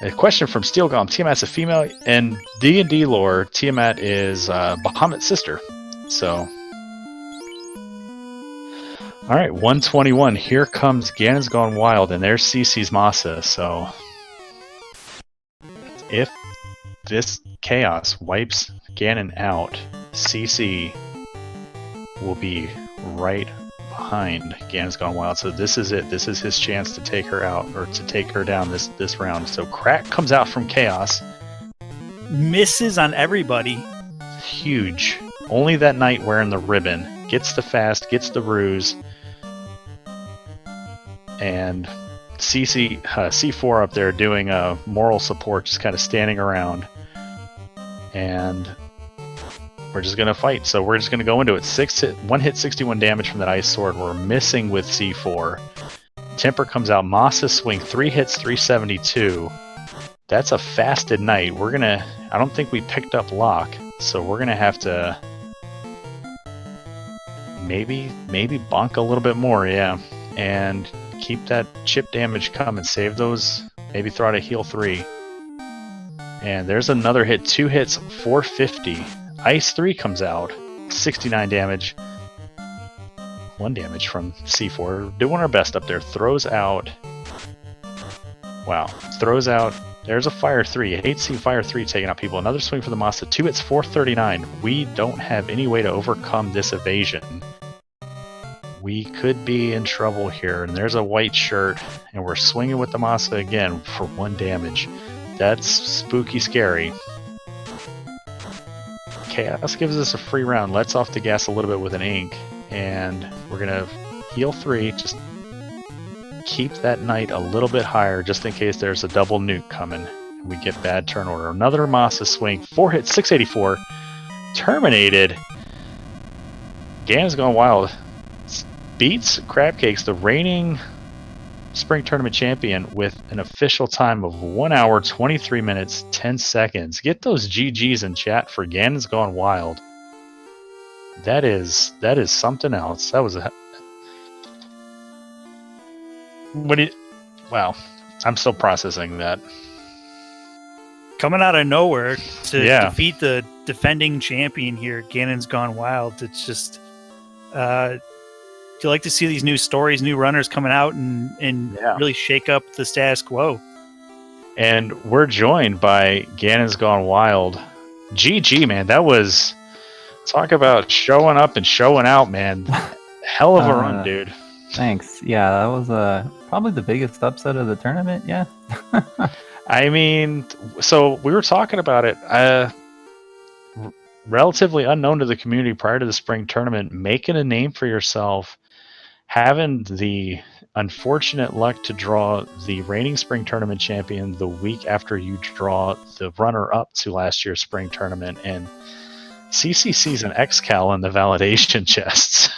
a question from Steel Golem. Tiamat's a female. In D&D lore, Tiamat is Bahamut's sister. So, all right, 121. Here comes Ganon's Gone Wild, and there's CC's Masa. So, if this chaos wipes Ganon out, CC will be right behind Ganon's Gone Wild. So this is it. This is his chance to take her out, or to take her down this round. So Crack comes out from Chaos. Misses on everybody. Huge. Only that knight wearing the ribbon gets the fast, gets the ruse. And C4 up there doing a moral support, just kind of standing around. And we're just going to fight. So we're just going to go into it. 1 hit, 61 damage from that ice sword. We're missing with C4. Temper comes out. Masa swing 3 hits, 372. That's a fasted knight. We're going to... I don't think we picked up lock. So we're going to have to... Maybe bonk a little bit more, yeah. And keep that chip damage coming. Save those. Maybe throw out a heal 3. And there's another hit. 2 hits, 450. Ice 3 comes out, 69 damage, 1 damage from C4. Doing our best up there. Throws out. Wow. Throws out. There's a Fire 3. I hate to see Fire 3 taking out people. Another swing for the Masa. 2 hits, 439. We don't have any way to overcome this evasion. We could be in trouble here. And there's a white shirt. And we're swinging with the Masa again for 1 damage. That's spooky scary. Chaos gives us a free round, lets off the gas a little bit with an ink, and we're going to heal 3, just keep that knight a little bit higher just in case there's a double nuke coming. We get bad turn order. Another Masa swing, 4 hits, 684, terminated. Ganon's Gone Wild beats Crab Cakes, the reigning Spring Tournament champion with an official time of 1 hour, 23 minutes, 10 seconds. Get those GGs in chat for Ganon's Gone Wild. That is something else. That was a... Wow. I'm still processing that. Coming out of nowhere to Yeah. defeat the defending champion here, Ganon's Gone Wild. It's just... do you like to see these new stories, new runners coming out and really shake up the status quo? And we're joined by Ganon's Gone Wild. GG, man. That was... Talk about showing up and showing out, man. Hell of a run, dude. Thanks. Yeah, that was probably the biggest upset of the tournament, yeah. I mean, so we were talking about it. Relatively unknown to the community prior to the spring tournament, making a name for yourself, having the unfortunate luck to draw the reigning spring tournament champion the week after you draw the runner-up to last year's spring tournament, and CCC's an X-Cal in the validation chests.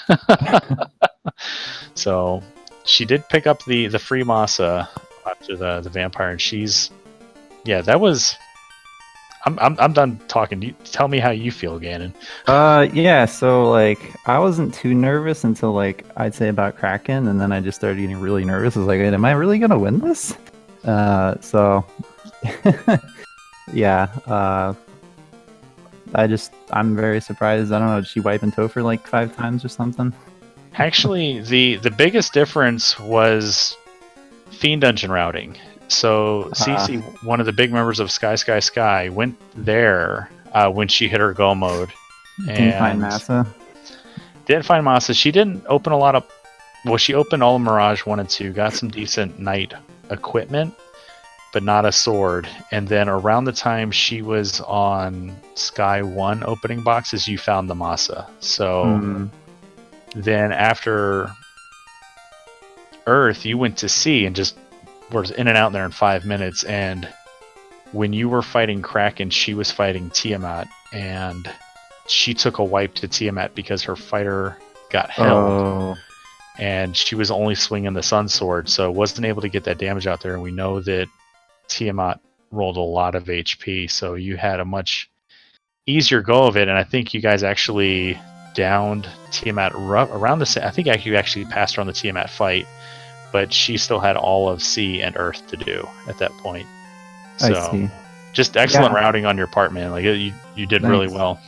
So she did pick up the free Masa after the vampire, and she's... Yeah, that was... I'm done talking. You tell me how you feel, Ganon. Yeah, so like I wasn't too nervous until like I'd say about Kraken, and then I just started getting really nervous. I was like, am I really gonna win this? So yeah, I'm very surprised. I don't know, did she wipe and Topher like 5 times or something? Actually, the biggest difference was Fiend Dungeon routing. So Cece, one of the big members of Sky, went there when she hit her go mode. Didn't find Massa. Didn't find Massa. She didn't open a lot of... Well, she opened all of Mirage 1 and 2, got some decent knight equipment, but not a sword. And then around the time she was on Sky 1 opening boxes, you found the Massa. So then after Earth, you went to Sea and just was in and out there in 5 minutes. And when you were fighting Kraken, she was fighting Tiamat, and she took a wipe to Tiamat because her fighter got held, and she was only swinging the Sun Sword, so wasn't able to get that damage out there. And we know that Tiamat rolled a lot of HP, so you had a much easier go of it. And I think you guys actually downed Tiamat around the same... I think you actually passed her on the Tiamat fight, but she still had all of Sea and Earth to do at that point. So I see. Just excellent routing on your part, man. Like you did really well.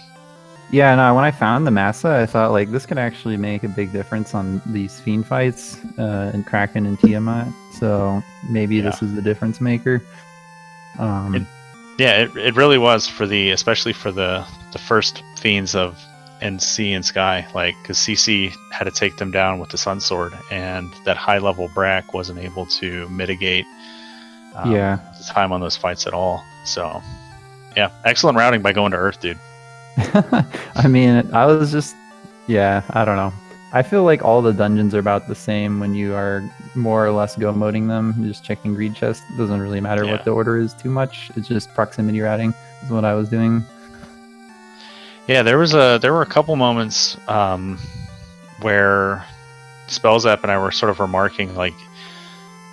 Yeah, no, when I found the Massa, I thought like this could actually make a big difference on these Fiend fights in Kraken and Tiamat. So maybe this is the difference maker. It really was especially for the first Fiends of Sea and Sky, like, because CC had to take them down with the Sun Sword, and that high level Brack wasn't able to mitigate the time on those fights at all. So yeah, excellent routing by going to Earth, dude. I mean, I was just, I don't know. I feel like all the dungeons are about the same when you are more or less go moding them. Just checking greed chest. It doesn't really matter what the order is too much. It's just proximity routing is what I was doing. Yeah, there were a couple moments where Spellzap and I were sort of remarking, like,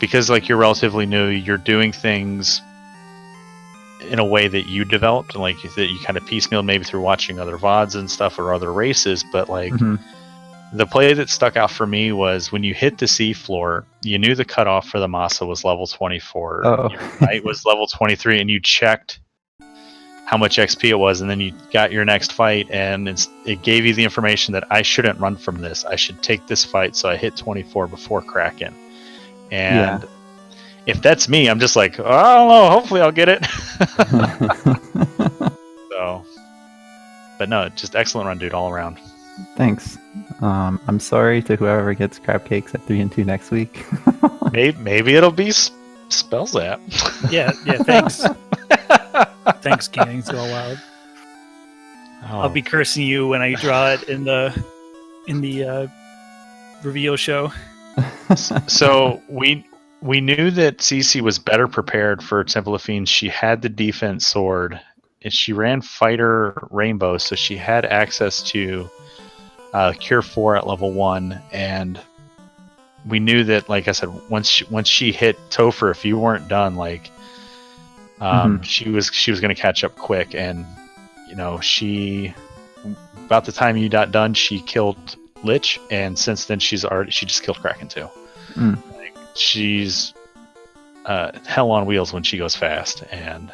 because like you're relatively new, you're doing things in a way that you developed, and like that you kind of piecemeal maybe through watching other VODs and stuff or other races. But like the play that stuck out for me was when you hit the sea floor, you knew the cutoff for the Massa was level 24. Your knight was level 23, and you checked how much XP it was, and then you got your next fight, and it gave you the information that I shouldn't run from this. I should take this fight, so I hit 24 before Kraken. And if that's me, I'm just like, I don't know, hopefully I'll get it. So, but no, just excellent run, dude, all around. Thanks. I'm sorry to whoever gets crab cakes at 3 and 2 next week. maybe it'll be Spellzap. Yeah, thanks. Thanks, Ganon's Gone Wild. I'll be cursing you when I draw it in the reveal show. So we knew that Cece was better prepared for Temple of Fiends. She had the defense sword, and she ran Fighter Rainbow, so she had access to Cure 4 at level 1, and we knew that, like I said, once she hit Topher, if you weren't done, like she was going to catch up quick, and she, about the time you got done, she killed Lich, and since then she just killed Kraken too. Like, she's hell on wheels when she goes fast, and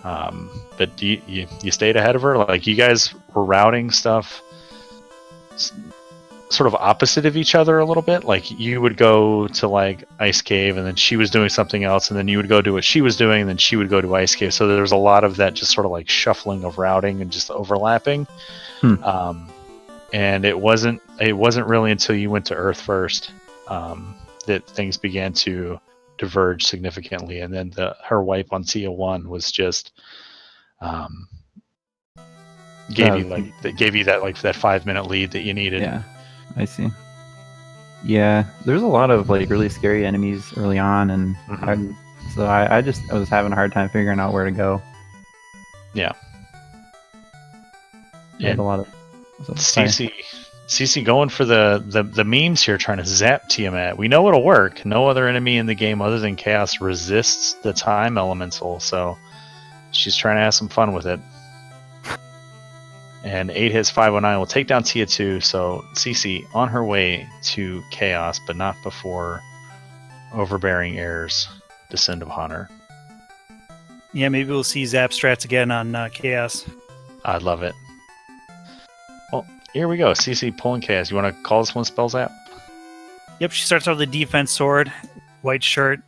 but you stayed ahead of her. Like, you guys were routing stuff sort of opposite of each other a little bit. Like, you would go to like Ice Cave, and then she was doing something else, and then you would go do what she was doing, and then she would go to Ice Cave. So there was a lot of that just sort of like shuffling of routing and just overlapping. And it wasn't really until you went to Earth first that things began to diverge significantly, and then her wipe on Tia 1 was just gave you that 5-minute lead that you needed. Yeah, I see. Yeah, there's a lot of like really scary enemies early on, and I was having a hard time figuring out where to go. Yeah. And a lot of CC going for the memes here, trying to zap Tiamat. We know it'll work. No other enemy in the game other than Chaos resists the time elemental, so she's trying to have some fun with it. And 8 hits 509 will take down Tia 2, so CC on her way to Chaos, but not before Overbearing Airs descend upon her. Yeah, maybe we'll see Zap strats again on Chaos. I'd love it. Well, here we go. CC pulling Chaos. You want to call this one Spell Zap? Yep, she starts out with the defense sword, white shirt,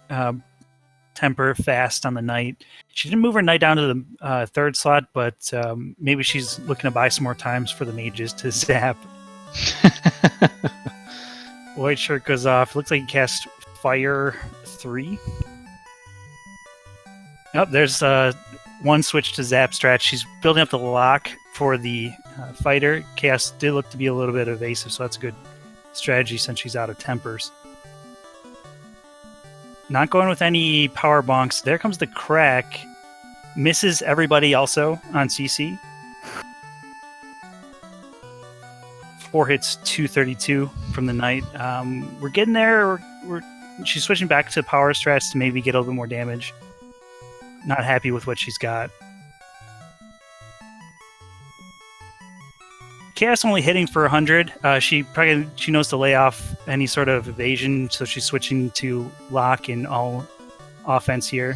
temper, fast on the knight. She didn't move her knight down to the third slot, but maybe she's looking to buy some more times for the mages to zap. White shirt goes off. Looks like he cast Fire 3. Oh, there's one switch to zap strat. She's building up the lock for the fighter. Chaos did look to be a little bit evasive, so that's a good strategy since she's out of tempers. Not going with any power bonks. There comes the crack. Misses everybody also on CC. 4 hits, 232 from the knight. We're getting there. She's switching back to power strats to maybe get a little bit more damage. Not happy with what she's got. Chaos only hitting for 100. She knows to lay off any sort of evasion, so she's switching to lock and all offense here.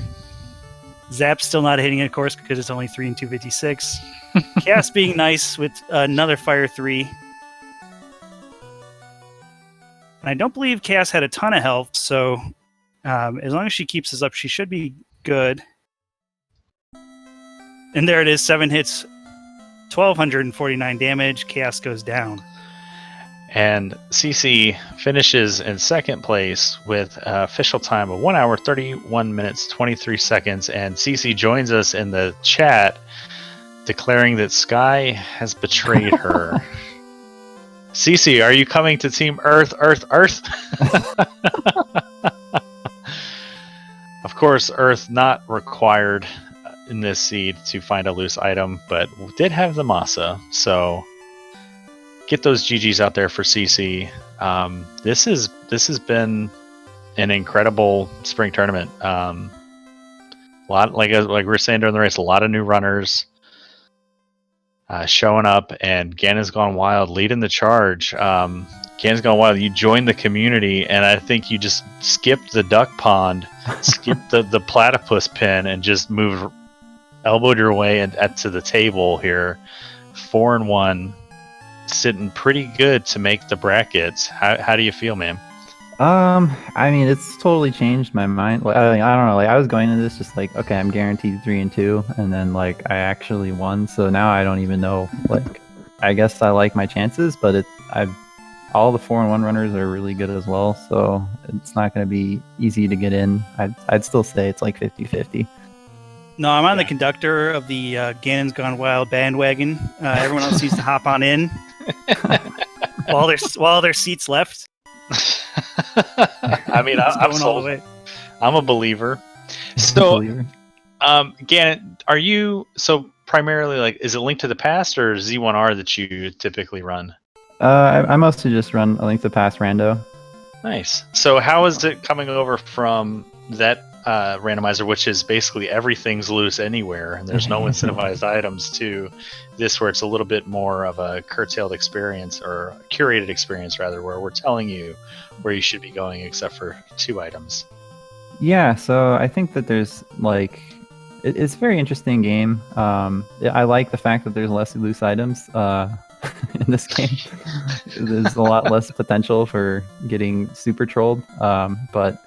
Zap's still not hitting it, of course, because it's only 3 and 256. Chaos being nice with another Fire 3. And I don't believe Chaos had a ton of health, so as long as she keeps this up, she should be good. And there it is, 7 hits, 1,249 damage. Chaos goes down. And CC finishes in second place with official time of 1 hour, 31 minutes, 23 seconds. And CC joins us in the chat declaring that Sky has betrayed her. CC, are you coming to Team Earth, Earth, Earth? Of course, Earth not required in this seed to find a loose item, but we did have the Masa, so get those GGs out there for CC. This has been an incredible spring tournament. A lot, like we were saying during the race, a lot of new runners showing up, and Ganon's Gone Wild leading the charge. Ganon's Gone Wild, you joined the community, and I think you just skipped the duck pond, skipped the platypus pen, and just elbowed your way to the table here. 4-1, sitting pretty good to make the brackets. How do you feel, man? I mean, it's totally changed my mind. Like, I don't know. Like, I was going into this just like, okay, I'm guaranteed 3 and 2, and then like I actually won. So now I don't even know. Like, I guess I like my chances, but all the 4-1 runners are really good as well. So it's not going to be easy to get in. I'd still say it's like 50-50. No, I'm on the conductor of the Ganon's Gone Wild bandwagon. Everyone else needs to hop on in while there's seats left. I mean, I'm going sold. all the way. I'm a believer. So, Ganon, are you primarily like? Is it Link to the Past or Z1R that you typically run? I mostly just run A Link to the Past rando. Nice. So how is it coming over from that randomizer, which is basically everything's loose anywhere and there's no incentivized items, to this where it's a little bit more of a curtailed experience, or a curated experience rather, where we're telling you where you should be going except for 2 items? Yeah, so I think that there's like it's a very interesting game. I like the fact that there's less loose items in this game. There's a lot less potential for getting super trolled. But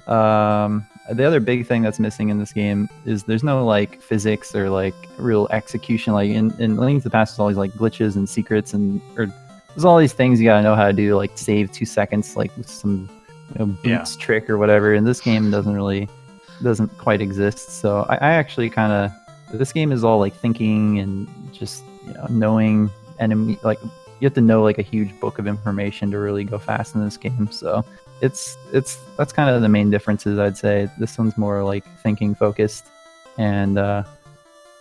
the other big thing that's missing in this game is there's no like physics or like real execution. Like in Link to the Past, there's all these like glitches and secrets, and or there's all these things you gotta know how to do, like save 2 seconds, like with some boots trick or whatever. And this game doesn't quite exist. So I actually kind of, this game is all like thinking and just knowing enemy, like you have to know like a huge book of information to really go fast in this game. So it's that's kind of the main differences, I'd say. This one's more like thinking focused, and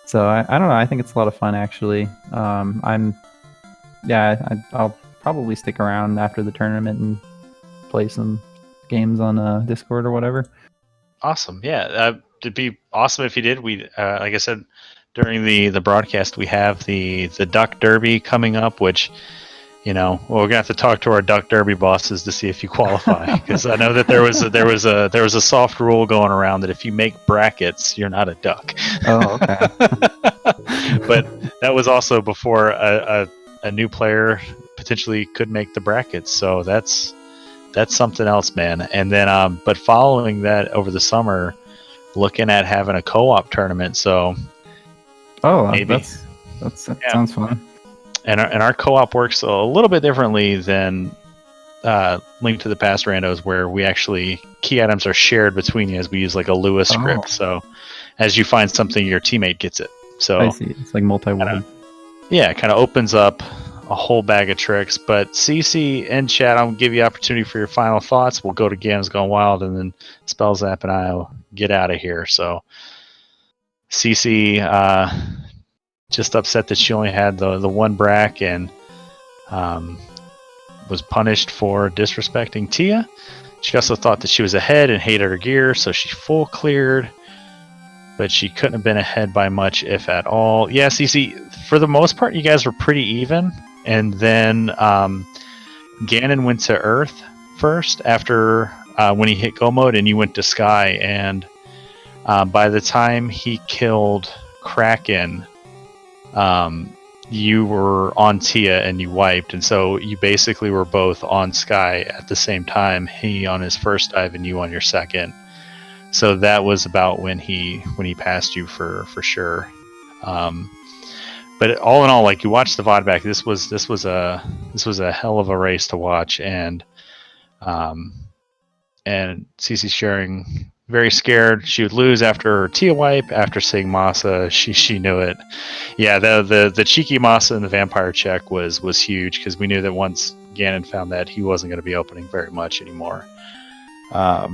so I don't know, I think it's a lot of fun actually. I'll probably stick around after the tournament and play some games on Discord or whatever. Awesome. Yeah, it'd be awesome if you did. We, like I said during the broadcast, we have the Duck Derby coming up, which, we're gonna have to talk to our Duck Derby bosses to see if you qualify, because I know that there was a soft rule going around that if you make brackets, you're not a duck. Oh, okay. But that was also before a new player potentially could make the brackets, so that's something else, man. And then, but following that over the summer, looking at having a co-op tournament. So, maybe that sounds fun. And our co-op works a little bit differently than Link to the Past randos, where we actually key items are shared between you, as we use like a Lewis script. So, as you find something, your teammate gets it. So I see. It's like multi-word. Yeah, it kind of opens up a whole bag of tricks. But CC and chat, I'll give you opportunity for your final thoughts. We'll go to Ganon's Gone Wild, and then Spellzap and I'll get out of here. So CC just upset that she only had the one brack, and was punished for disrespecting Tia. She also thought that she was ahead and hated her gear, so she full cleared, but she couldn't have been ahead by much, if at all. Yeah, CC, for the most part, you guys were pretty even. And then Ganon went to Earth first after when he hit Go Mode, and you went to Sky. And by the time he killed Kraken, you were on Tia and you wiped. And so you basically were both on Sky at the same time, he on his first dive and you on your second. So that was about when he passed you for sure. But all in all, like, you watch the VOD back, this was a hell of a race to watch, and Cece sharing very scared she would lose after her Tia wipe, after seeing Masa, she knew it. Yeah, the cheeky Masa and the vampire check was huge, because we knew that once Ganon found that, he wasn't going to be opening very much anymore. But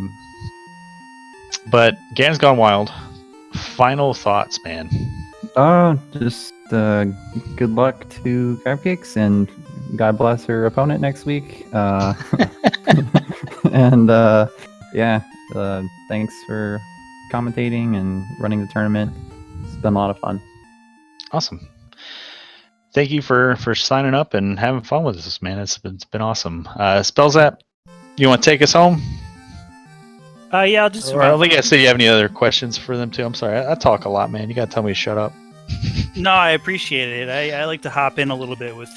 Ganon's Gone Wild. Final thoughts, man. Just good luck to Crabcakes, and God bless her opponent next week. And thanks for commentating and running the tournament. It's been a lot of fun. Awesome. Thank you for signing up and having fun with us, man. It's been awesome. Spellzap, you want to take us home? Yeah, I'll just. Or I think I said you have any other questions for them too. I'm sorry, I talk a lot, man. You gotta tell me to shut up. No, I appreciate it. I like to hop in a little bit with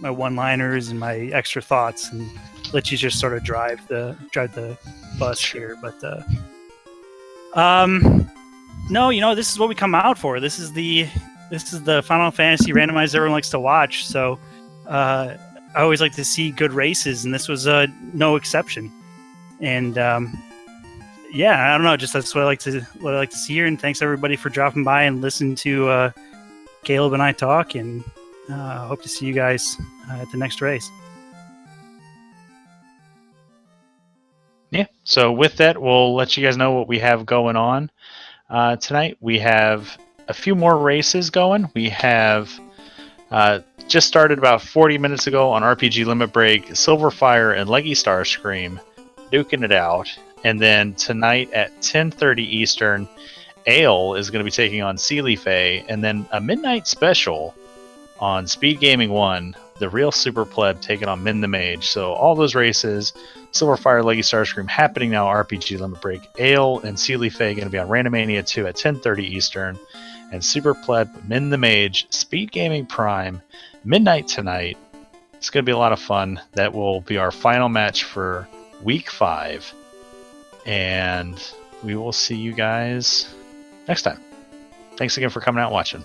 my one-liners and my extra thoughts, and let you just sort of drive the bus here. But no, this is what we come out for. This is the Final Fantasy randomizer everyone likes to watch. So I always like to see good races, and this was no exception. And yeah, I don't know. Just that's what I like to see here. And thanks everybody for dropping by and listening to Caleb and I talk. And hope to see you guys at the next race. Yeah. So with that, we'll let you guys know what we have going on tonight. We have a few more races going. We have just started about 40 minutes ago on RPG Limit Break, Silverfire, and Leggy Starscream duking it out. And then tonight at 10:30 Eastern, Ale is going to be taking on Sealy Faye, and then a midnight special on Speed Gaming 1, the real Super Pleb taking on Min the Mage. So all those races, Silverfire, Leggy Starscream happening now, RPG Limit Break, Ale and Sealy Faye going to be on Randomania 2 at 10:30 Eastern, and Super Pleb, Min the Mage, Speed Gaming Prime, midnight tonight. It's going to be a lot of fun. That will be our final match for Week 5, and we will see you guys next time. Thanks again for coming out and watching.